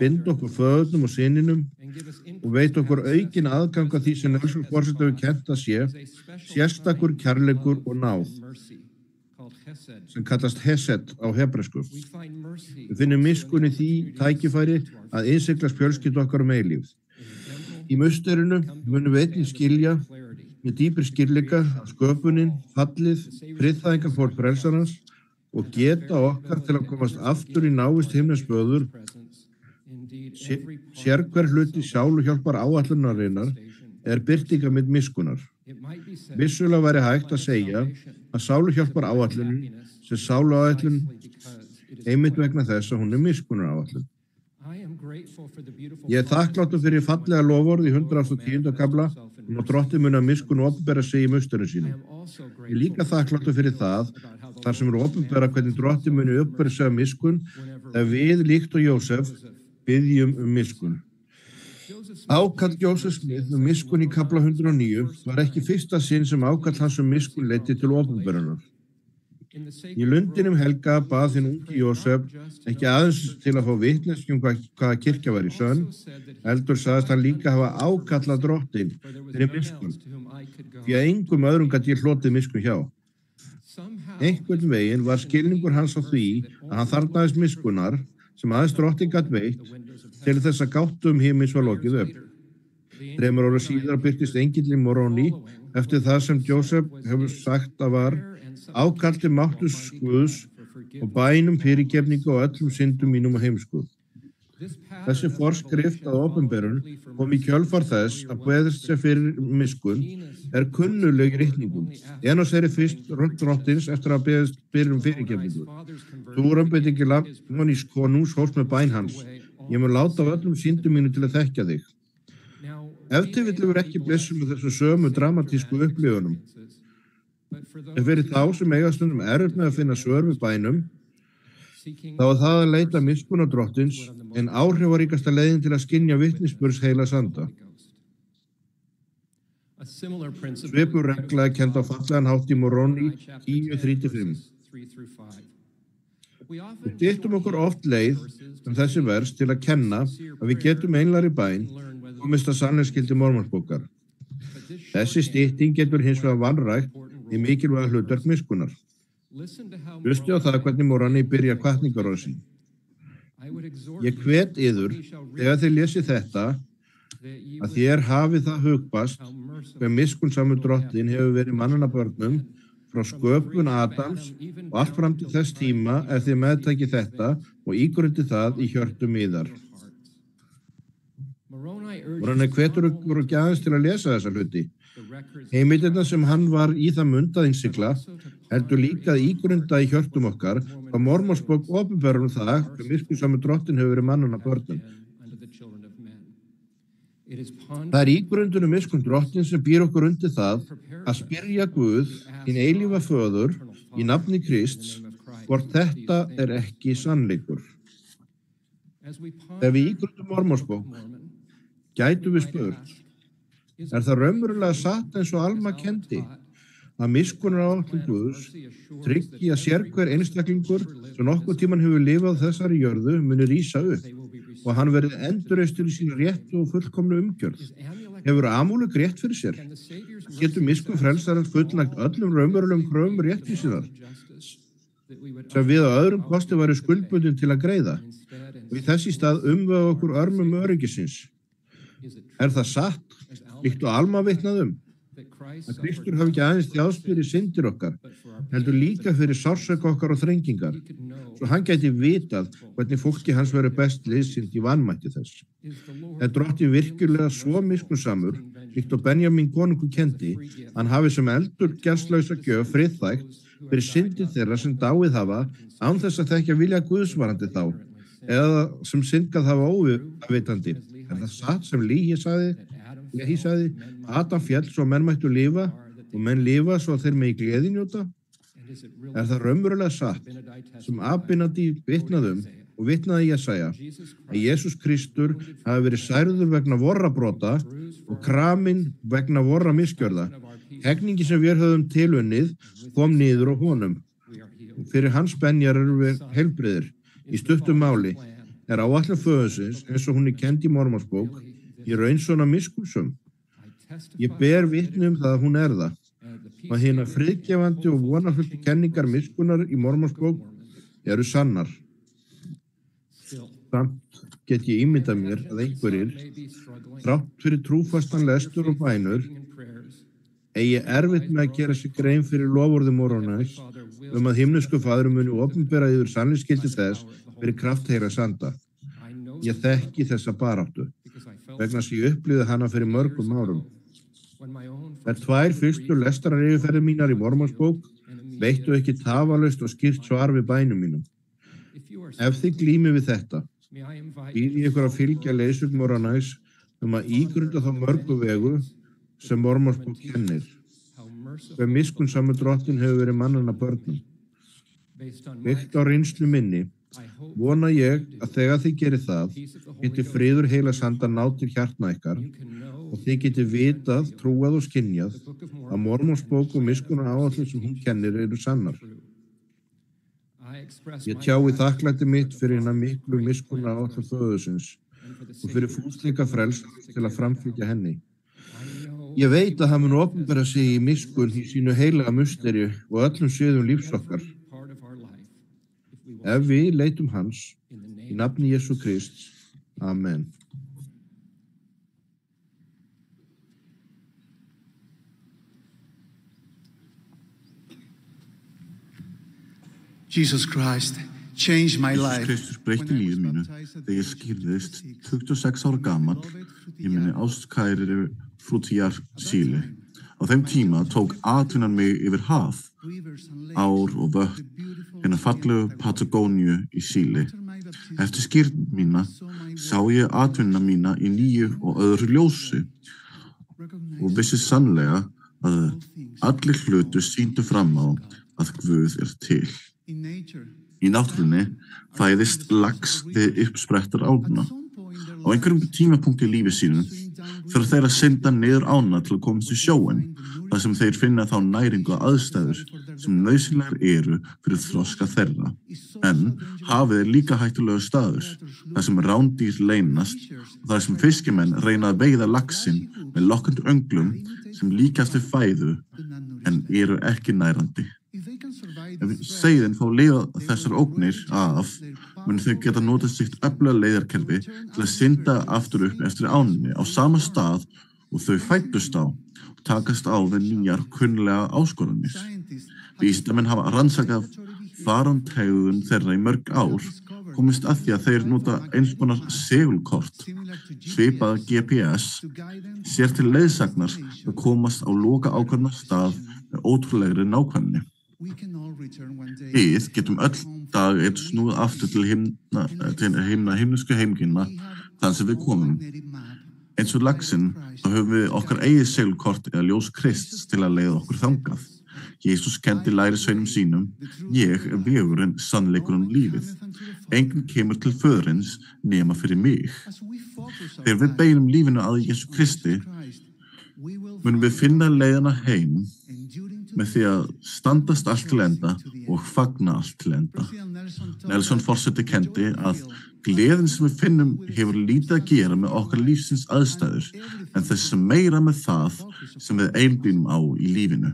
bind okkur föðurnum og syninum og veit okkur aukin aðgang að því sem Nelson forseti hefur kennt að sé, sérstakur kærleikur og náð, sem kallast hesed á hebresku. Við finnum miskun í því tækifæri að innsiglast fjölskyldu okkar eilífð. Í musterinu munum við einnig skilja með dýpri skýrleika að sköpunin, fallið, friðþægingarfólk frelsarans og geta okkar til að komast aftur í návist himnes böður. Sérhver hluti sáluhjálpar áætlunarinnar birtingarmynd miskunar. Vissulega væri hægt að segja að sáluhjálpar áætlunin sem sáluáætlun einmitt vegna þess að hún miskunnaráætlun. Ég þakkláttur fyrir fallega loforð í 110. kafla og Drottinn mun að miskunn opinbera sig í musterinu sínu. Ég líka þakkláttur fyrir það þar sem opinbera hvernig Drottinn muni uppbera sig af miskunn þegar við líkt og Jósef biðjum miskunn. Ákall Jósef Smith miskunn í kafla 109 var ekki fyrsta sinn sem ákall hans miskunn leiddi til opinberunar. Í lundinum helga bað hinn ungi Jósef ekki aðeins til að fá vitneskju hvaða kirkja var í sönn, heldur sagðist hann líka hafa ákallað Drottinn fyrir miskunn, því að engum öðrum gat ég hlotið miskunn hjá. Einhvern veginn var skilningur hans á því að hann þarfnaðist miskunnar sem aðeins Drottinn gat veitt til þess að gátum himins var lokið upp. 3 ára síðar birtist engillinn Moroni eftir það sem Jósef hefur sagt að var ákalli máttus Guðs og bænum fyrirgefningu á öllum syndum mínum og heimsku. Þessi forskrift að opinberun kom í kjölfar þess að beðist sér fyrir miskunn kunnuleg í ritningum. Enos fyrst Drottins eftir að beðist fyrir fyrirgefningu. Þú römbeitingi Lamanís konungs hófst með bæn hans. Ég mun láta á öllum syndum mínu til að þekkja þig. Ef til vill hefur ekki blessum með þessu sömu dramatísku upplifunum. En fyrir þá sem eiga stundum erfitt með að finna svör við bænum, þá það að leita miskunnar Drottins en áhrifaríkasta leiðin til að skynja vitnisburðs heila sanda. Svipur regla kennd á fallegan hátt í Moroni 10:3-5. Við dyttum okkur oft leið þessi vers til að kenna að við getum einlægri bæn komist að sannleiksgildi Mormonsbókar. Þessi stytting getur hins vegar vanrækt í mikilvæga hlutverk miskunnar. Hlustu á það hvernig Moroni byrja hvatningaróð sín. Ég hvet yður, þegar þið lesið þetta, að þér hafið það hugfast hve miskunnsamur Drottinn hefur verið mannanna börnum frá sköpun Adams og allt fram til þess tíma ef þið meðtækið þetta og ígrundið það í hjörtum yðar. Moroni hvetur okkur ekki aðeins til að lesa þessa hluti. Heimildirnar sem hann var í það mund að innsigla heldur líka að ígrunda í hjörtum okkar og Mormonsbók opinberar það hve miskunnsamur Drottinn hefur verið mannanna börnum. Það ígrundun miskunn Drottins sem býr okkur undir það að spyrja Guð, hinn eilífa föður, í nafni Krists, hvort þetta ekki sannleikur. Þegar við ígrundum Mormonsbók, gætum við spurt, það raunverulega satt eins og Alma kendi, að miskunnaráætlun Guðs tryggi að sérhver einstaklingur sem nokkuð tíman hefur lifað þessari jörðu muni rísa upp og hann verið endurreistur í sínu réttu og fullkomnu umgjörð. Hefur Amúluk rétt fyrir sér? Getur miskunn frelsarans fullnægt öllum raunverulegum kröfum rétti síðar sem við á öðrum kosti væri skuldbundin til að greiða og í þessi stað umvöða okkur örmum öryggisins. Það satt, líkt og Alma vitnaði að Kristur hafi ekki aðeins þjáðst fyrir syndir okkar, heldur líka fyrir sársauka okkar og þrengingar, svo hann gæti vitað hvernig fólki hans verið best liðsynt í vanmætti þess. Drottinn virkilega svo miskunnsamur, líkt og Benjamin konungur kendi, hann hafi sem eldur gjaldslausa gjöf friðþægt fyrir syndir þeirra sem dáið hafa án þess að þekkja vilja Guðsvarandi þá, eða sem syndgað hafa óvitandi. Það satt sem Lehi sagði, Adam féll svo menn mættu lifa og menn lifa svo þeir megi gleði njóta? Það raunverulega satt sem Abinadi vitnaði og vitnaði Jesaja að Jesús Kristur hafi verið særður vegna vorra brota og kraminn vegna vorra misgjörða. Hegningi sem við höfum tilunnið kom niður á honum. Fyrir hans benjar eru við heilbrigðir. Í stuttum máli áætlun föðursins eins og hún kennd í Mormonsbók í raun svona miskunnsum. Ég ber vitni það að hún það. Og hinar friðgefandi og vonarfullu kenningar miskunnar í Mormonsbók eru sannar. Samt get ég ímyndað mér að einhverjir, þrátt fyrir trúfastan lestur og bænur, eigi erfitt með að gera sig grein fyrir loforði Moronais að himnesku faðir muni opinbera yfir sannleiksgildi þess fyrir kraft heyra sanda. Ég þekki þessa baráttu, vegna þess að ég upplifði hana fyrir mörgum árum. 2 fyrstu lestraryfirferðir mínar í Mormonsbók Veittu ekki tafalaust og skýrt svar við bænum mínum. Ef þið glímið við þetta, býð ég ykkur að fylgja leiðsögn Moronæs að ígrunda þá mörgu vegu sem Mormonsbók kennir. Hve miskunnsamur Drottinn hefur verið mannanna börnum. Byggt á reynslu minni, vona ég að þegar þið gerið það, geti friður heilags anda ná til hjartna ykkar og þið geti vitað, trúað og skynjað að Mormonsbók og miskunnaráætlun sem hún kennir eru sannar. Ég tjái þakklæti mitt fyrir hina miklu miskunnaráætlun föðursins og fyrir fúsleika frels til að framfylgja henni. Ég veit að hann mun opinbera sig í miskunn í sínu heilaga musteri og öllum sviðum lífs okkar. Ef við leitum hans, í nafni Jesú Krists. Amen.
Jesus Christ changed my life.
Jesus Kristus breytti lífið mínu þegar ég skírðist 26 ára gamall í minni ástkæri Frutillar Chile. Á þeim tíma tók atvinnan mig yfir haf, ár og vötn, hérna fallegu Patagóníu í Chile. Eftir skírn mína sá ég atvinnuna mína í nýju og öðru ljósi og vissi sannlega að allir hlutur sýndu fram á að Guð til. Í náttúrunni fæðist lax við uppsprettar ána. Á einhverjum tímapunkti í lífi sínum fyrir þeir að synda niður ána til að komast í sjóinn, þar sem þeir finna þá næringu og aðstæður sem nauðsynlegar eru fyrir þroska þeirra. En hafið er líka hættulegur staður, þar sem rándýr leynast og þar sem fiskimenn reyna að veiða laxinn með lokkandi önglum sem líkast við fæðu en eru ekki nærandi. Ef seiðin fá liða þessar ógnir af, mun þau geta notað sitt öfluga leiðarkerfi til að synda aftur upp eftir ánni á sama stað og þau fæddust á og takast á við nýjar kunnlega áskoranir. Vísindamenn hafa rannsakað farandhegðun þeirra í mörg ár, komist að því að þeir nota eins konar segulkort, svipað GPS, sér til leiðsagnar að komast á loka ákveðna stað með ótrúlegri nákvæmni. Við getum öll dag eitt snúið aftur til himnesku heimkynna þann sem við komum. Eins og laxinn þá höfum við okkar eigið segulkort eða ljós Krists til að leiða okkur þangað. Jesús kenndi lærisveinum sínum, ég er vegurinn, sannleikurinn og lífið. Enginn kemur til föðurins nema fyrir mig. Þegar við beinum lífinu að Jesú Kristi, munum við finna leiðina heim með því að standast allt til enda og fagna allt til enda. Nelson forseti kendi að gleðin sem við finnum hefur lítið að gera með okkar lífsins aðstæður en þess meira með það sem við einblínum á í lífinu.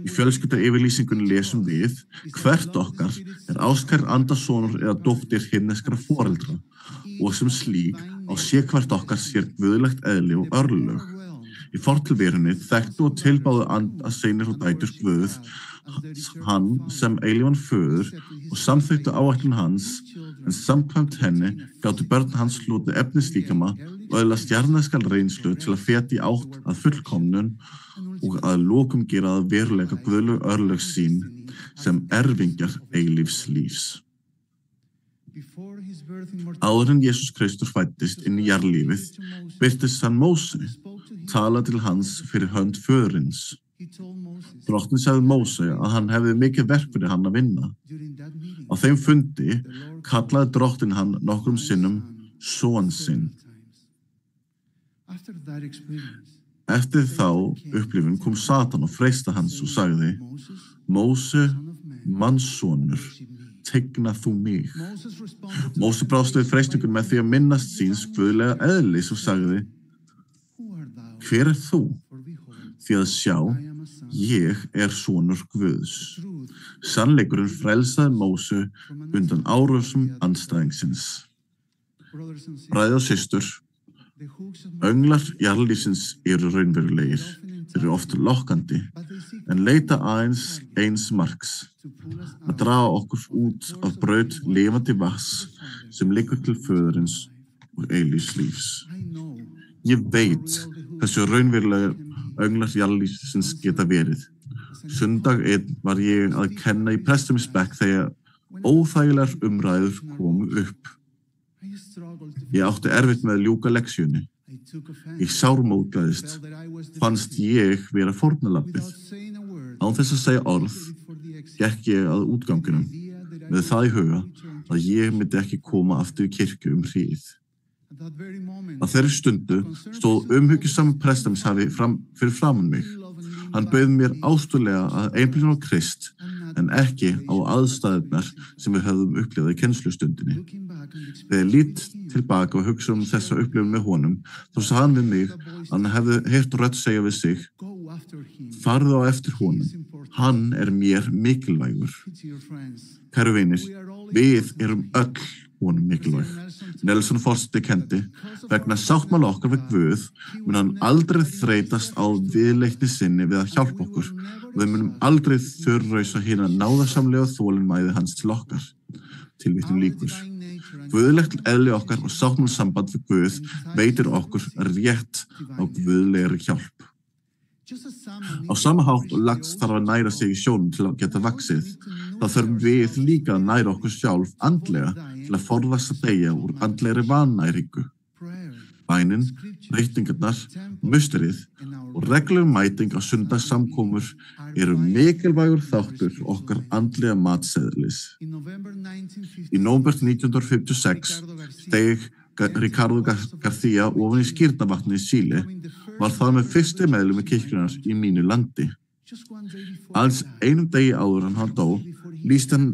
Í fjölskyldueyfirlýsingunni lesum við hvert okkar er ástkær andasonur eða dóttir himneskra foreldra og sem slík á hvert okkar sér guðlegt eðli og örlög. Í fortilverunni þekktu og tilbáðu andasynir og dætur Guð, hann sem eilífan föður og samþykktu áætlun hans, en samkvæmt henni gátu börn hans hlotið efnislíkama og öðlast jarðneskal reynslu til að feta í átt að fullkomnun og að lokum gera að veruleika guðlegu örlög sín sem erfingjar eilífs lífs. Áður en Jesús Kristur fæddist inn í jarðlífið, birtist hann Móse, tala til hans fyrir hönd föðurins. Drottinn sagði Móse að hann hefði mikið verk fyrir hann að vinna. Á þeim fundi kallaði Drottinn hann nokkrum sinnum son sinn. Eftir þá upplifun kom Satan og freista hans og sagði, Móse, mannssonur, tigna þú mig. Móse brást við freistingun með því að minnast síns guðlega eðlis og sagði, hver er þú? Því að sjá, ég er sonur Guðs. Sannleikurinn frelsaði Móse undan árásum andstæðingsins. Bræður og systur, önglar jarðlífsins eru raunverulegir, þeir eru oft lokkandi, en leita aðeins eins marks, að draga okkur út af braut lifandi vatns sem liggur til föðurins og eilífs lífs. Ég veit hversu raunverulegar önglar jarðlífsins geta verið Sundag einn var ég að kenna í Prestumsbekk þegar óþægilegar umræður komu upp. Ég átti erfitt með að ljúka leksjunni. Ég sármóðgaðist, fannst ég vera fórnarlambið. Án þess að segja orð, gekk ég að útganginum, með það í huga að ég myndi ekki koma aftur í kirkju hríð. Á þeirri stundu stóð umhyggjusamur prestamshafi fyrir framan mig. Hann bauð mér ástúðlega að einblína á Krist, en ekki á aðstæðurnar sem við höfðum upplifað í kennslustundinni. Þegar ég lít tilbaka og hugsa þessa upplifun með honum, þá sagði hann við mig að hann hefði heyrt rödd segja við sig: farðu á eftir honum, hann mér mikilvægur. Kæru vinir, við erum öll honum mikilvæg. Nelson Forseti kenndi: vegna sáttmála okkar við Guð mun hann aldrei þreytast á viðleitni sinni við að hjálpa okkur og við munum aldrei þurrausa hina náðarsamlega þolinmæði hans til okkar. Tilvitnun lýkur. Guðlegt eðli okkar og sáttmálsamband við Guð veitir okkur rétt á guðlegri hjálp. Á sama hátt og lax þarf að næra sig í sjónum til að geta vaxið, þá þurfum við líka að næra okkur sjálf andlega til að forðast að deyja úr andlegri vannæringu. Bænin, breytingarnar, musterið og regluleg mæting á sundagssamkomur eru mikilvægur þáttur okkar andlega matseðlis. Í nóvember 1956 steig Ricardo García ofan í Skírnavatni í Síle, var það með fyrsti meðlumi kirkjunnar í mínu landi. Alls einum degi áður en hann dó, lýsti hann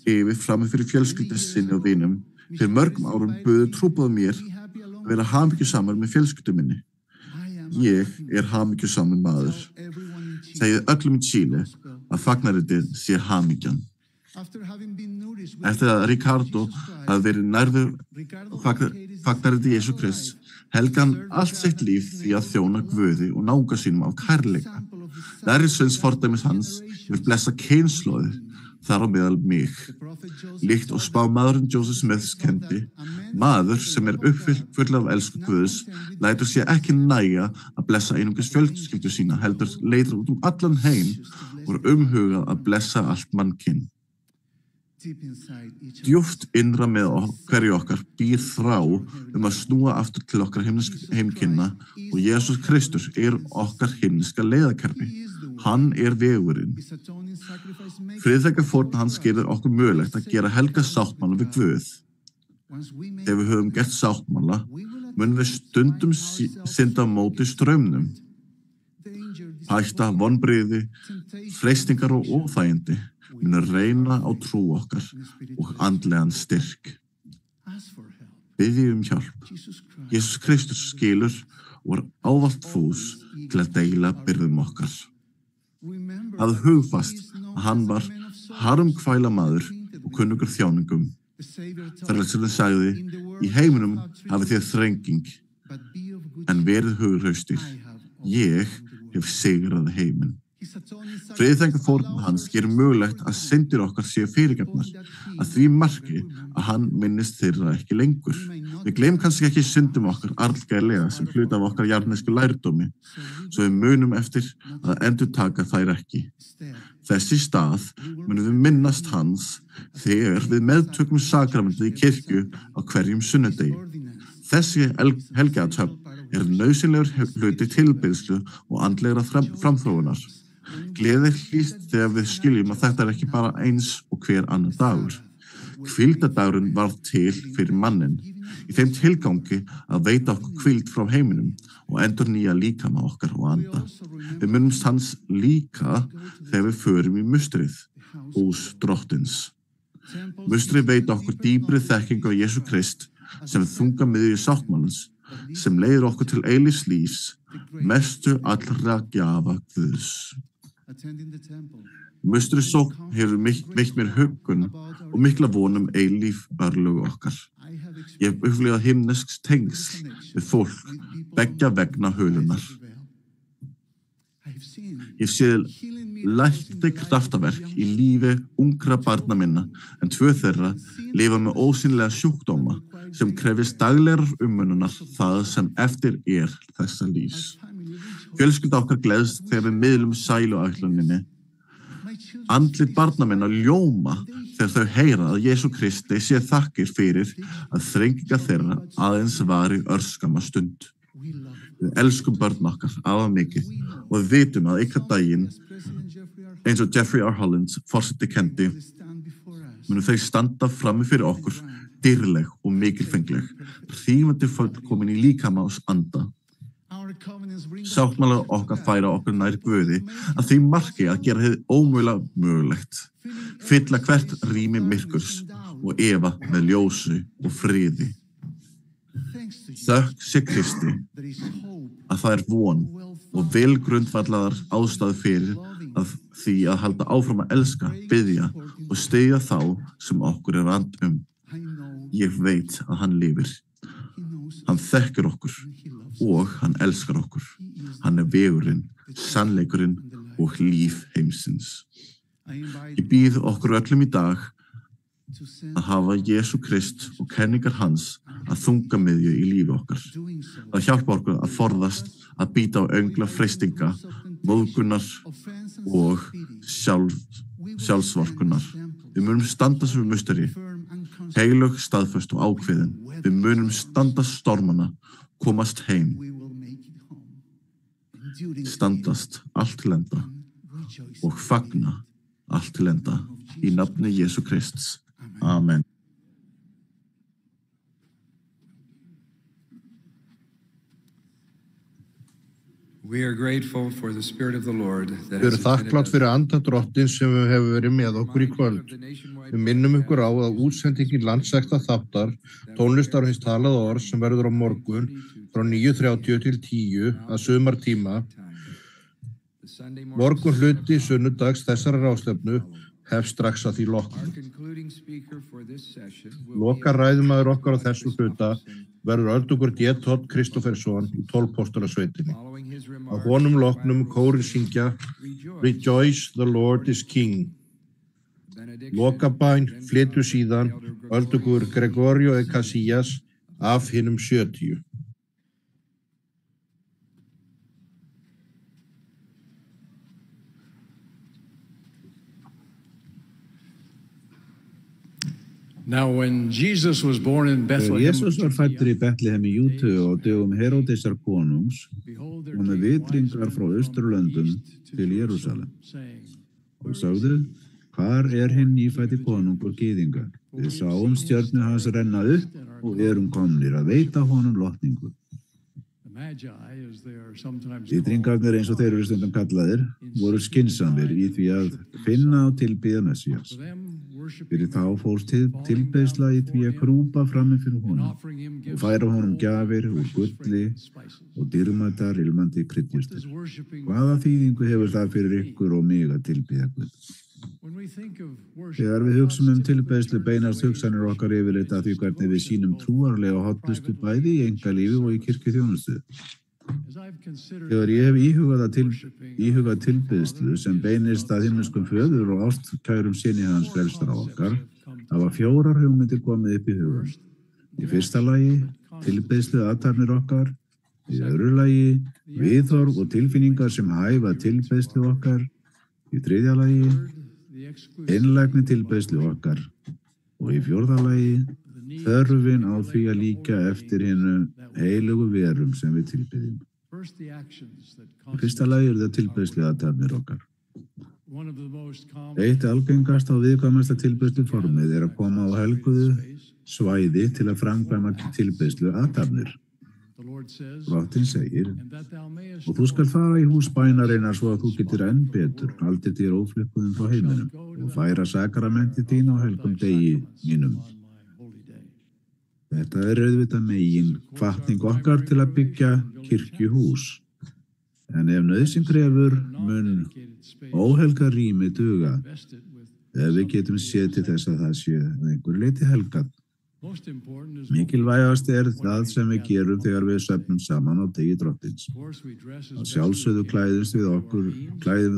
yfir frammi fyrir fjölskyldu sinni og vinum. Fyrir mörgum árum buðu trúboð mér að vera hamingjusamur með fjölskyldu minni. Ég hamingjusamur maður. Segið öllum í Síle að fagnaritið sé hamingjan. Eftir að Ricardo hafði verið nærður fagnariti Jesú Krists, helgaði hann allt sitt líf því að þjóna Guði og náunga sínum af kærleika. Lærisveins fordæmis hans hefur blessað kynslóðir, þar á meðal mig. Líkt og spámaðurinn Joseph Smith kenndi: maður sem uppfull af elsku Guðs lætur sér ekki nægja að blessa einungis fjölskyldu sína, heldur leitar út allan heim og umhugað að blessa allt mannkyn. Djúpt innra með hverju okkar býr þrá að snúa aftur til okkar heimkynna og Jesús Kristus okkar himneska leiðakerfi. Hann vegurinn. Friðþægjarfórn hans gerir okkur mögulegt að gera helga sáttmála við Guð. Þegar við höfum gert sáttmála, munum við stundum synda á móti straumnum. Hætta, vonbrigði, freistingar og óþægindi munu reyna á trú okkar og andlegan styrk. Biðjum hjálp. Jesús Kristus skilur og ávallt fús til að deila byrðum okkar. Hafðu hugfast að hann var harmkvæla maður og kunnugur þjáningum. Frelsarinn sagði: í heiminum hafið þér þrenging, en verið hugraustir. Ég hef sigrað heiminn. Friðþægjarfórn hans gerir mögulegt að syndir okkar séu fyrirgefnar, að því marki að hann minnist þeirra ekki lengur. Við gleymum kannski ekki syndum okkar arðgæðlega sem hluta af okkar jarðnesku lærdómi, svo við munum eftir að endurtaka þær ekki. Þess í stað munum við minnast hans þegar við meðtökum sakramentið í kirkju á hverjum sunnudegi. Þessi helgiathöfn nauðsynlegur hluti tilbeiðslu og andlegra framþróunar. Gleði hlýst þegar við skiljum að þetta ekki bara eins og hver annar dagur. Hvíldardagurinn varð til fyrir mannin, í þeim tilgangi að veita okkur hvíld frá heiminum og endurnýja líkama okkar og anda. Við munumst hans líka þegar við förum í mustrið, hús Drottins. Mustrið veita okkur dýpri þekkingu á Jesú Krist sem þungamiðju sáttmálans, sem leiðir okkur til eilífs lífs, mestu allra gjafa Guðs. Mustrið sókn hefur veitt mér huggun og mikla von eilíf örlög okkar. Ég hef upplifað himnesks tengsl við fólk beggja vegna hulunar. Ég séð læknandi kraftaverk í lífi ungra barna minna, en 2 þeirra lifa með ósýnilega sjúkdóma sem krefjast daglegrar umönnunar það sem eftir þessa lífs. Fjölskylda okkar gleðst þegar við miðlum sæluætluninni. Andlit barna minna ljóma þegar þau heyra að Jesú Kristi sé þakkir fyrir að þrengingar þeirra aðeins vari örskamma stund. Við elskum börn okkar afar mikið og við vitum að einhvern daginn, eins og Jeffrey R. Holland, forseti kendi, munu þau standa frammi fyrir okkur, dýrleg og mikilfengleg, hrífandi fullkomin í líkama og anda. Sáttmála okkar færa okkur nær Guði að því marki að gera hið ómögulega mögulegt, fylla hvert rými myrkurs og efa með ljósi og friði. Þökk sé Kristi að það von og vel grundvallaðar ástæður fyrir því að halda áfram að elska, biðja og styðja þá sem okkur annt Ég veit að hann lifir. Hann þekkir okkur og hann elskar okkur. Hann vegurinn, sannleikurinn og líf heimsins. Ég býð okkur öllum í dag að hafa Jesú Krist og kenningar hans að þungamiðju í lífi okkar. Það hjálpa okkur að forðast að bíta á öngla freistinga, móðgunar og sjálfsvorkunnar. Við munum standa sem við musteri, heilög, staðföst og ákveðin. Við munum standa stormana, komast heim, standast allt til enda og fagna allt til enda í nafni Jesú Krists. Amen.
We are grateful for the Spirit of the Lord.
Við erum þakklátt fyrir anda Drottins sem hefur verið með okkur í kvöld. Við minnum ykkur á að útsendingin landsækta þáttar, tónlistar hins talaða orð sem verður á morgun frá 9:30 til 10 að sumartíma. Morgun hluti sunnudags þessara ráðstefnu hefst strax að því loknu. Loka ræðumaður okkar á þessu hluta verður Öldugur D. Todd Kristoffersson í 12 póstalasveitinni. Á honum loknum kórin syngja Rejoice, the Lord is King. Lokabæn flytur síðan Öldugur Gregorio E. Casillas af hinum 70.
Now, when Jesus was born in Bethlehem,
Jesús var fæddur í Betlehem í Júdeu á dögum Heródesar konungs og með vitringar frá Austurlöndum til Jerúsalem og sagðu, hvar hinn nýfæddi konungur gyðinga? Við sáum stjörnu hans renna upp og erum komnir að veita honum lotningu. Vitringarnir eins og þeir eru stundum kallaðir voru skynsamir í því að finna og tilbiðja Messías. Fyrir þá fólst tilbeiðsla í því að krúpa frammi fyrir honum og færa honum gjafir úr gulli og dýrmætar ilmandi kryddjurtir. Hvaða þýðingu hefur það fyrir ykkur og mig að tilbiðja Guð? Þegar við hugsum tilbeiðslu beinast hugsanir okkar yfirleitt að því hvernig við sýnum trúarlega hollustu bæði í einkalífi og í kirkjuþjónustu. Þegar ég hef íhugað tilbeiðslu sem beinist að himneskum föður og ástkærum syni hans frelsara okkar, hafa 4 hugmyndir komið upp í hugann. Í fyrsta lagi, tilbeiðslu athafnir okkar. Í öðru lagi, viðhorf og tilfinningar sem hæfa tilbeiðslu okkar. Í þriðja lagi, einlægni tilbeiðslu okkar. Og í fjórða lagi, þörfin á því að líka eftir hinu heilugu verum sem við tilbiðjum. Í fyrsta lagi það tilbeiðslu athafnir okkar. Eitt algengast og viðkvæmasta tilbeiðslu formið að koma á helguðu svæði til að framkvæma tilbeiðslu athafnir. Drottinn segir, og þú skal fara í hús bænarinnar svo að þú getur enn betur haldið þér óflekkuðum frá heiminum og færa sakramenti þín á helgum degi mínum. Þetta auðvitað megin hvatning okkar til að byggja kirkjuhús. En ef nauðsyn krefur mun óhelga rými duga ef við getum séð til þess að það sé einhver leyti helgað. Mikilvægast það sem við gerum þegar við söfnum saman á degi Drottins. Að sjálfsögðu klæðum við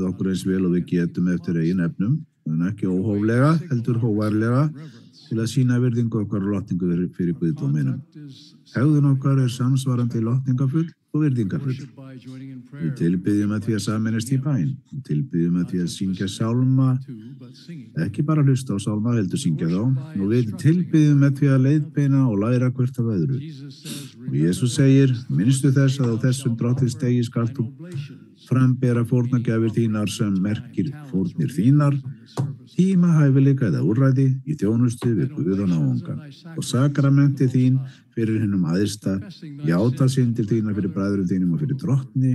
okkur eins vel og við getum eftir eigin efnum, en ekki óhóflega, heldur hóvarlega, til að sýna virðingu okkar og lotningu fyrir guðdóminum. Hegðun okkar samsvarandi lotningafull og virðingarfull. Við tilbiðjum að því að sameinast í bæn. Við tilbiðjum að því að syngja sálma, ekki bara hlusta á sálma, heldur syngja þá. Og við tilbiðjum að því að leiðbeina og læra hvert af öðru. Og Jesús segir, minnstu þess að á þessum drottins skalt þú frambera fórnargjafir þínar sem merkir fórnir þínar, tíma, hæfileika eða úrræði í þjónustu við Guð og náunga og sakramenti þín fyrir hinum æðsta, játa syndir þína fyrir bræðrum þínum og fyrir drottni.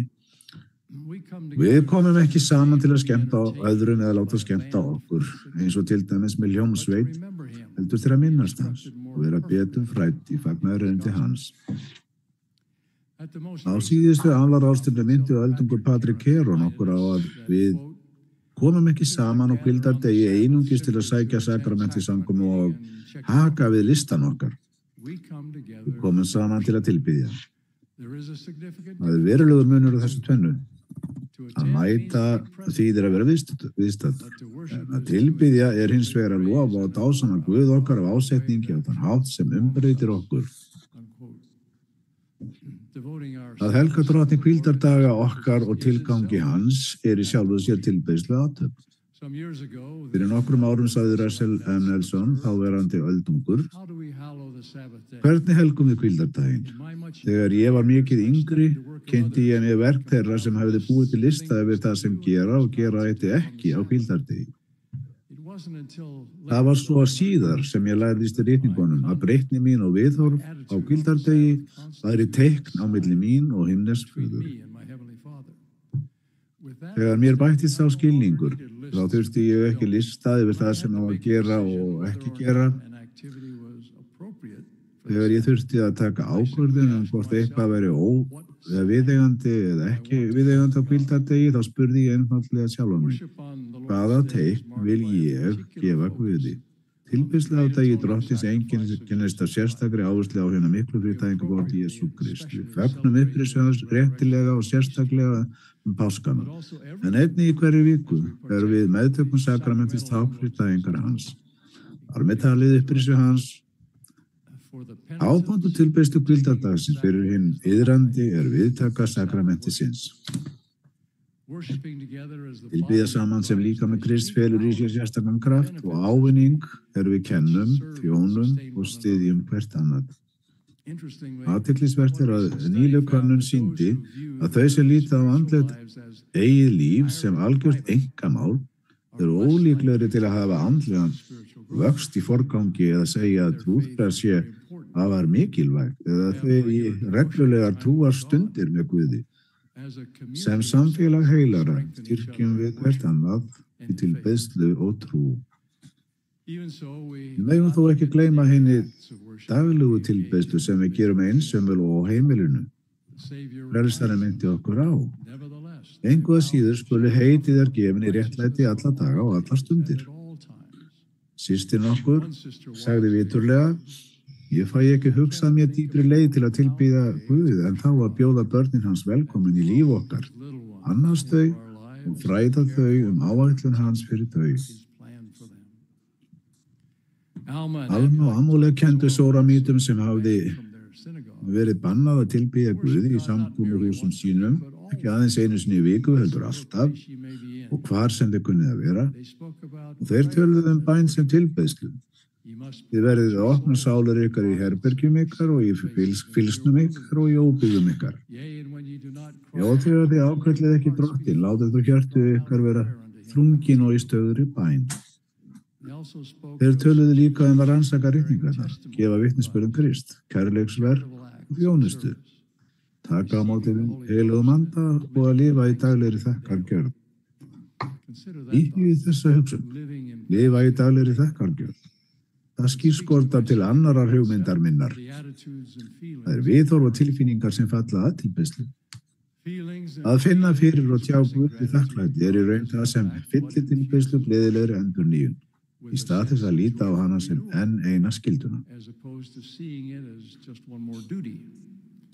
Við komum ekki saman til að skemmta á öðrum eða láta skemmta á okkur, eins og til dæmis með hljómsveit, heldur til að minnast hans og vera betur frædd í fagnaðarerindi hans. Á síðustu aflaráðstefnu myndi og eldungur Patrik Heron okkur á að við komum ekki saman á hvíldardegi einungis til að sækja sakramenti samkomu og haka við listan okkar. Við komum saman til að tilbiðja. Það verulegur munur á þessu tvennu. Að mæta þýðir að vera viðstætt. Að tilbiðja hins vegar að lofa og dásama Guð okkar af ásetningi á þann hátt sem umbreytir okkur. Að helga drottni hvíldardaga okkar og tilgangi hans í sjálfu sér tilbeiðslu athöfn. Fyrir nokkrum árum sagði Russell M. Nelson, þáverandi öldungur, hvernig helgum við hvíldardaginn? Þegar ég var mikið yngri, kynnti ég mér verk þeirra sem hefði búið til lista yfir það sem gera og gera eitt ekki á hvíldardegi. Það var svo síðar sem ég lærðist í ritningunum að breytni mín og viðhorf á hvíldardegi væri teikn á milli mín og himnesks föður. Þegar mér bættist sá skilningur, þá þurfti ég ekki lista yfir það sem á að gera og ekki gera. Þegar ég þurfti að taka ákvörðun hvort eitthvað væri viðeigandi eða ekki viðeigandi á hvíldardegi, þá spurði ég einfaldlega sjálfan mig, hvaða teikn vil ég gefa Guði? Tilbeiðsla á degi drottins einkennist af sérstakri áherslu á hérna miklu frídæðingarborði Jesú Krists. Við fögnum upprisu hans réttilega og sérstaklega páskana. En einnig í hverju viku erum við meðtökum sakramentist tákfrídæðingar hans. Þar með talið upprisu hans. Ábónd og tilbeiðslu hvíldardagsins fyrir hinn iðrandi viðtaka sakramentisins. Tilbiðja saman sem líka með Krist felur í sér sérstakann kraft og ávinning við kennum, þjónum og styðjum hvert annað. Athyglisvert að nýleg könnun sýndi að þau sem líta á andlegt eigið líf sem algjört einkamál ólíklegri til að hafa andlegan vöxt í forgangi eða segja að trúarbragð sé afar mikilvægt eða þau í reglulegar trúarstundir með Guði. Sem samfélag heilara styrkjum við hvert annað í tilbeiðslu og trú. Við megum þó ekki gleyma hinni daglegu tilbeiðslu sem við gerum einsömmul og á heimilinu. Frelsarinn minnti okkur á. Engu að síður skuli heitið gefin í réttlæti alla daga og allar stundir. Systir okkur sagði viturlega, ég fæ ekki hugsað mér dýpri leið til að tilbiðja Guð en þá að bjóða börnin hans velkomin í líf okkar, annast þau og fræða þau áætlun hans fyrir þau. Alma og Ammúleg kenndu sóramítum sem hafði verið bannað að tilbiðja Guð í samkomuhúsum sínum, ekki aðeins einu sinni í viku heldur alltaf og hvar sem þau kunnið að vera, og þeir töluðu bæn sem tilbeiðslu. Þið verðið að opna sálir ykkar í herbergjum ykkar og í fylgsnum ykkar og í óbyggðum ykkar. Já, þegar þið ákvæðlið ekki drottin, látið þú hjörtu ykkar vera þrungin og í stöðri bæn. Þeir töluðu líka að rannsaka ritningarnar, gefa vitnisburð Krist, kærleiksverk og þjónustu, taka á móti heilugum anda og að lifa í daglegri þakkargjörð. Íhugið þessa hugsun, lifa í daglegri þakkargjörð. Það skýrskortar til annarar hugmyndar minnar. Það viðhorf og tilfinningar sem falla að tilbeiðslu. Að finna fyrir og tjá Guð í þakklæti í raun það sem fyllir tilbeiðslu gleðilegri endurnýjun, í stað þess að líta á hana sem enn eina skylduna.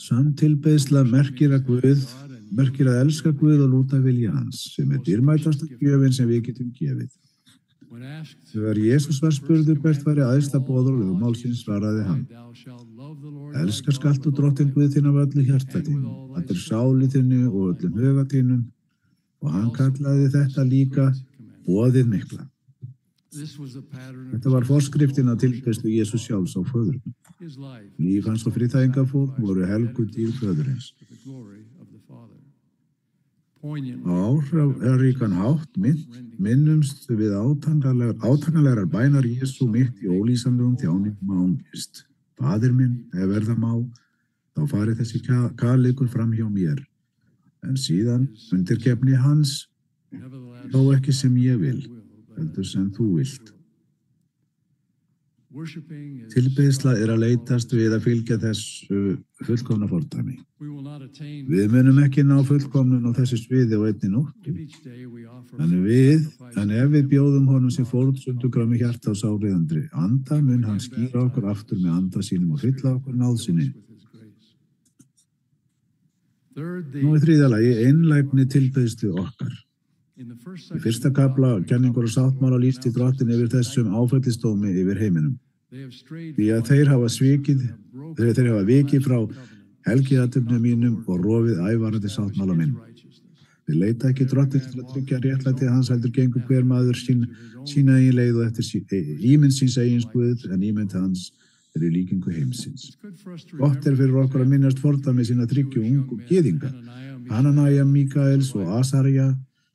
Sönn tilbeiðsla merkir að elska Guð og lúta vilja hans, sem dýrmætasta gjöfin sem við getum gefið. Þegar Jesús var spurður hvert væri æðsta boð og lögmálsins, svaraði hann: Elska skalt þú Drottinn Guð þinn af öllu hjarta þínu, allri sáli þinni og öllum huga þínum, og hann kallaði þetta líka boðið mikla. Þetta var forskriftin að tilbeiðslu Jesús sjálfs á föðurnum. Líf hans og friðþægingarfórn voru helguð dýr föðurins. Á áhrifaríkan hátt minnumst við átakanlegar bænar Jesú mitt í ólýsanlegum þjáningum og angist. Faðir minn, ef verða má, þá fari þessi kærleikur fram hjá mér. En síðan undirgefni hans, þó ekki sem ég vil, heldur sem þú vilt. Tilbeiðsla að leitast við að fylgja þessu fullkomna fordæmi. Við munum ekki ná fullkomnun á þessu sviði á einni nóttu. En ef við bjóðum honum sem fórnsundugrami hjarta á sáriðandri anda, mun hann skýra okkur aftur með anda sínum og fylla okkur náðsinni. Nú í þriðja lagi, einlægni tilbeiðslu okkar. Í fyrsta kafla kenningur og sáttmála lýsti Drottinn yfir þessum áfellisdómi yfir heiminum. Því að þeir hafa vikið frá helgiathöfnum mínum og rofið ævarandi sáttmála minn. Við leita ekki Drottins til að tryggja réttlæti hans, heldur gengur hver maður sína eigin leið og eftir ímynd síns eigin guð, en ímynd hans í líkingu heimsins. Gott fyrir okkur að minnast fordæmi sína 3 ungu gyðinga, Hananæja, Míkaels og Asarja,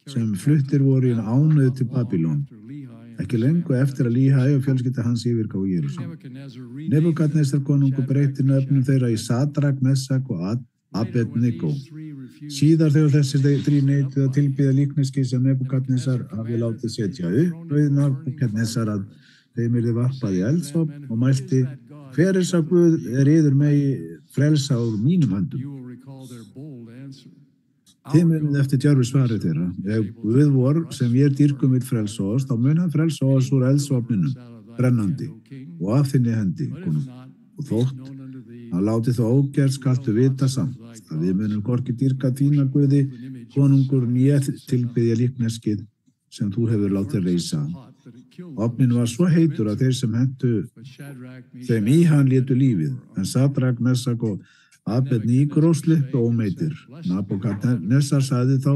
sem fluttir voru í ánauð til Babylon, ekki lengu eftir að Líhæ og fjölskylda hans yfirgáfu Jerúsalem. Nebukadnesar konungur breytti nöfnum þeirra í Sadrak, Mesak og Abednego. Síðar þegar þessir 3 neituðu að tilbiðja líkneski sem Nebukadnesar hafi látið setja upp, bauð Nebukadnesar að þeim yrði varpað í eldsofn og mælti: Hver sá Guð yður megi frelsa úr mínum höndum? Þið munið eftir djarfu svarið þeirra: Ef Guð vor sem vér dýrkum vill frelsa oss, þá mun hann frelsa oss úr eldsofninum, brennandi, og af þinni hendi, konung. Og þótt hann láti þó ógerð, skaltu vita samt að við munum hvorki dýrka þína Guði, konungur, né tilbiðja líkneskið sem þú hefur látið reisa. Ofninn var svo heitur að þeir sem hentu þeim í hann létu lífið, en Sadrak, Mesak og Abednego sluppu ómeiddir. Nebukadnesar sagði þá: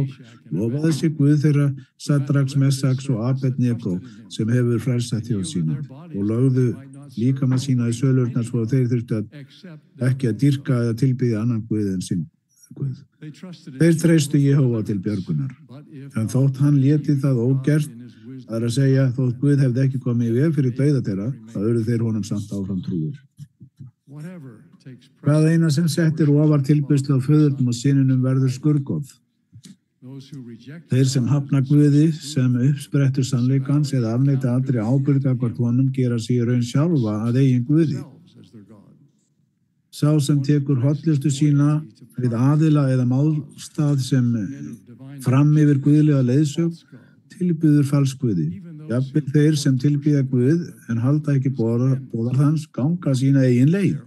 Lofaði sig Guð þeirra Sadraks, Mesaks og Abednego sem hefur frelsað þjóð sína, og lögðu líkama sína í sölurnar svo að þeir þurftu ekki að dýrka eða tilbiðja annan Guð en sinn Guð. Þeir treystu Jehóva til björgunar, en þótt hann léti það ógert, það er að segja, þótt Guð hefði ekki komið í veg fyrir dauða þeirra, þá urðu þeir honum samt áfram trúir. Hvað eina sem settir ofar tilbeiðslu á föðurnum og syninum verður skurðgoð. Þeir sem hafna Guði sem uppsprettur sannleikans eða afneita allri ábyrgð gagnvart honum gera sig í raun sjálfa að eigin Guði. Sá sem tekur hollustu sína við aðila eða málstað sem fram yfir guðlega leiðsögn tilbyður falsguði. Jafnvel þeir sem tilbyðja Guð en halda ekki boðar hans ganga sína eigin leið.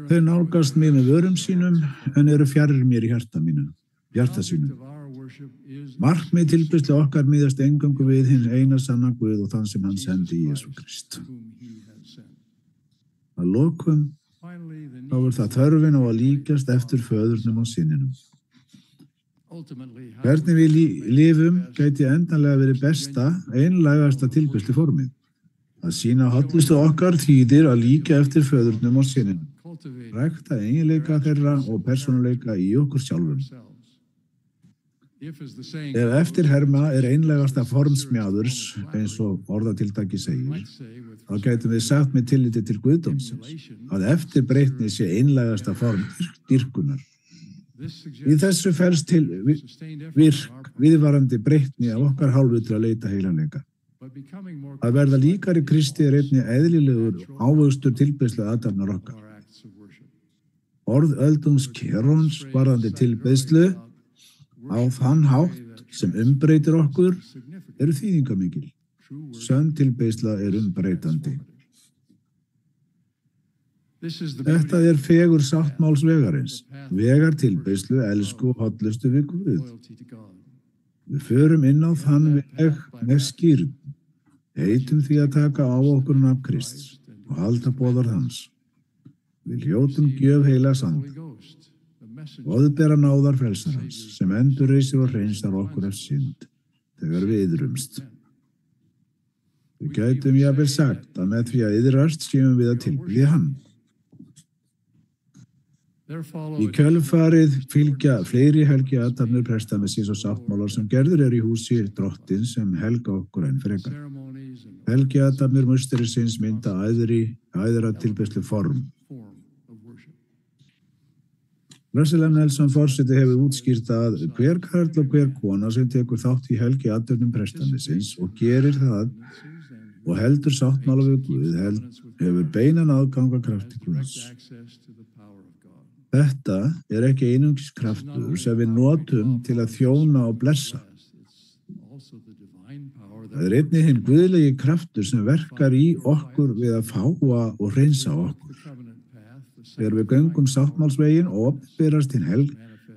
Þeir nálgast mig með vörum sínum en eru fjarrir mér í hjarta sínum. Markmið tilbeiðslu okkar miðast eingöngu við hinn eina sanna Guð og þann sem hann sendi Jesú Krist. Að lokum þá það þörfin á að líkjast eftir föðurnum og syninum. Hvernig við lifum gæti endanlega verið besta, einlægasta tilbeiðslu formið. Að sýna hollustu okkar þýðir að líka eftir föðurnum og syninum. Rækta eiginleika þeirra og persónuleika í okkur sjálfum. Ef eftirherma er einlægasta form smjáðurs, eins og orðatiltæki segir, þá gætum við sagt með tilliti til guðdómsins að eftirbreytni sé einlægasta form dýrkunar. Í þessu felst til viðvarandi breytni af okkar hálfu til að leita heilanleika. Að verða líkari Kristi er einnig eðlilegur ávöxtur tilbeiðslu athafnar okkar. Orð Öldungs Kerons varðandi tilbeiðslu á þann hátt sem umbreytir okkur eru þýðingamikil. Sönn tilbeiðsla er umbreytandi. Þetta er fegur sáttmáls vegarins, vegar tilbeiðslu, elsku og hollustu við Guð. Við förum inn á þann veg með skýrn, heitum því að taka á okkur nafn Krists og halda boðorð hans. Við hljótum gjöf heilags anda, boðbera náðar frelsarans sem endurreisir og hreinsar okkur af synd þegar við iðrumst. Við gætum jafnvel sagt að með því að iðrast séum við að tilbiðja hann. Í kjölfarið fylgja fleiri helgiathafnir prestamissins og sáttmálar sem gerður í húsi drottins sem helga okkur enn frekar. Helgiathafnir musterisins mynda æðra tilbeiðslu form. Russell M. Nelson forseti hefur útskýrt að hver karl og hver kona sem tekur þátt í helgiathöfnum prestamissins og gerir það og heldur sáttmála við Guð hefur beinan aðgang að krafti Guðs. Þetta ekki einungis kraftur sem við notum til að þjóna og blessa. Það einnig hinn guðlegi kraftur sem verkar í okkur við að fáa og hreinsa okkur. Þegar við göngum sáttmálsveginn og opinberast hinn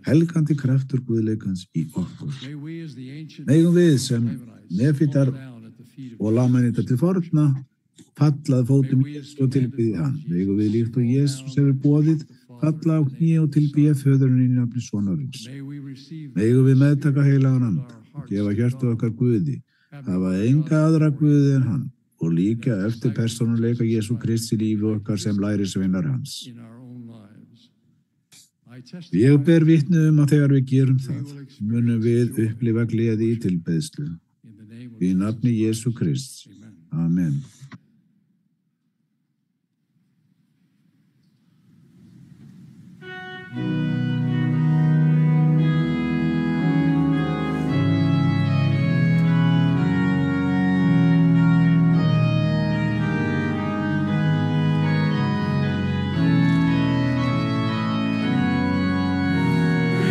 helgandi kraftur guðleikans í okkur. Megum við sem nefítar og lamænitar til forna falla að fótum Jesú og tilbiðja hann. Megum við líkt og Jesús hefur boðið falla á kné og tilbiðja föðurinn í nafni sonarins. Megum við meðtaka heilagan anda og gefa hjarta okkar Guði, hafa enga aðra Guði en hann og líka eftir persónuleika Jesú Krists í lífi okkar sem lærisveinar hans. Ég ber vitni að þegar við gerum það, munum við upplifa gleði í tilbeiðslu. Í nafni Jesú Krists. Amen.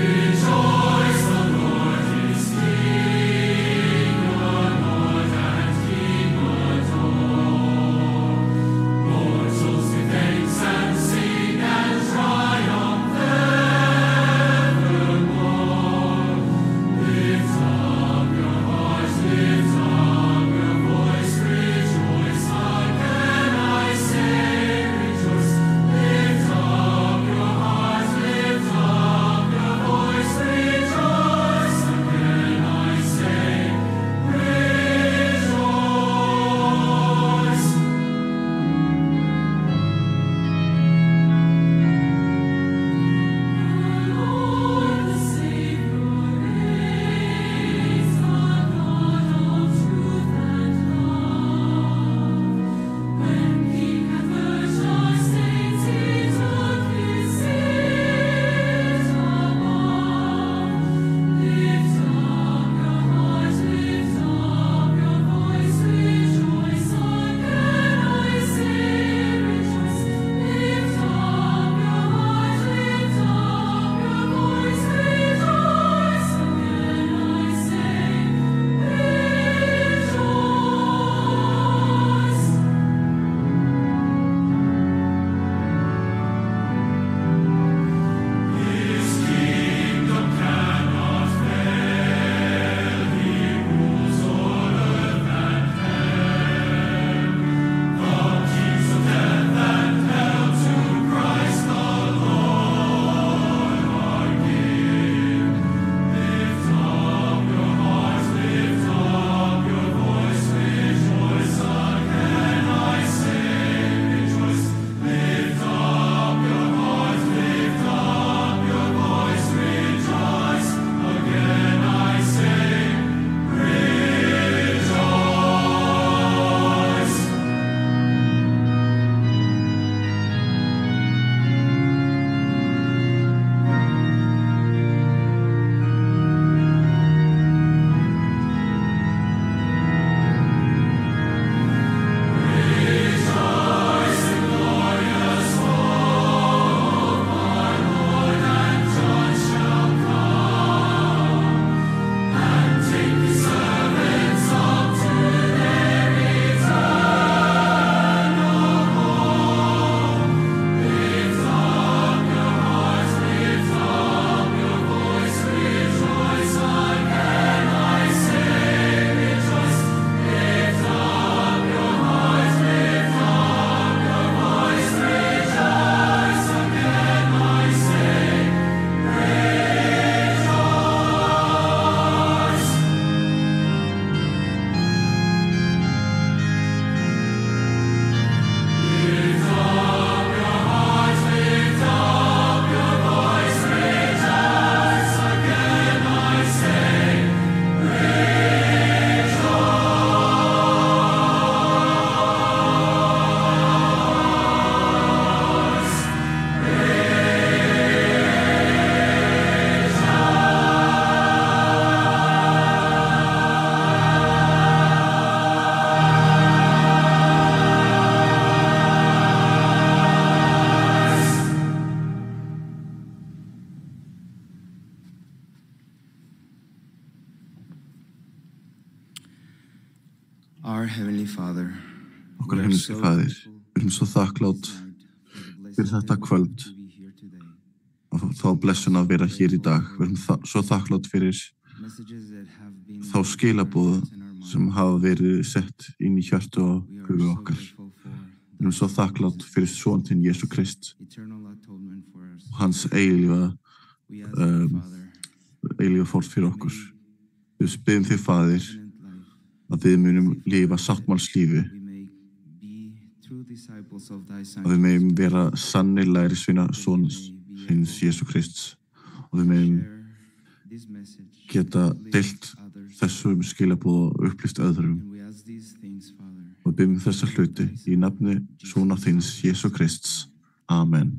Rejoice, the Lord is King, the Lord and King, the Lord.
Okkar himneski Faðir, við erum svo þakklátt fyrir þetta kvöld og þá blessun að vera hér í dag. Við erum svo þakklátt fyrir þá skilaboð sem hafa verið sett inn í hjörtu og huga okkar. Við erum svo þakklátt fyrir son þinn Jesú Krist og hans eilífa fórn fyrir okkur. Við biðjum þig, Faðir, að við munum lifa sáttmálslífi, að við megum vera sannir lærisveina sonar þíns Jesú Krists og við megum geta deilt þessum skilaboð og upplýst öðrum. Og við biðjum þessa hluti í nafni sonar þíns Jesú Krists. Amen.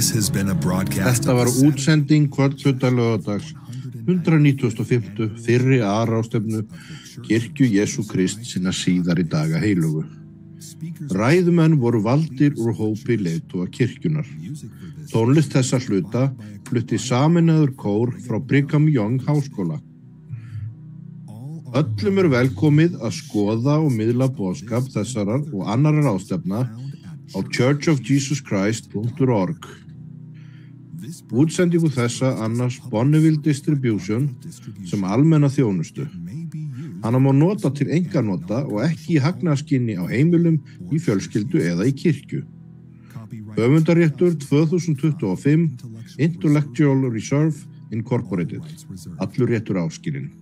Þetta var útsending kvöldfunda laugardags 195. fyrri aðalráðstefnu Kirkju Jesú Krists hinna síðari daga heilugu. Ræðumenn voru valdir úr hópi leiðtoga kirkjunnar. Tónlist þessa hluta flutti sameinaður kór frá Brigham Young háskóla. Öllum velkomið að skoða og miðla boðskap þessarar og annarar ráðstefna á churchofjesuschrist.org. Útsendingu þessa annars Bonneville Distribution sem almenna þjónustu. Hana má nota til einkanota og ekki í hagnaðarskyni á heimilum, í fjölskyldu eða í kirkju. Höfundaréttur 2025 Intellectual Reserve Incorporated. Allur réttur áskilinn.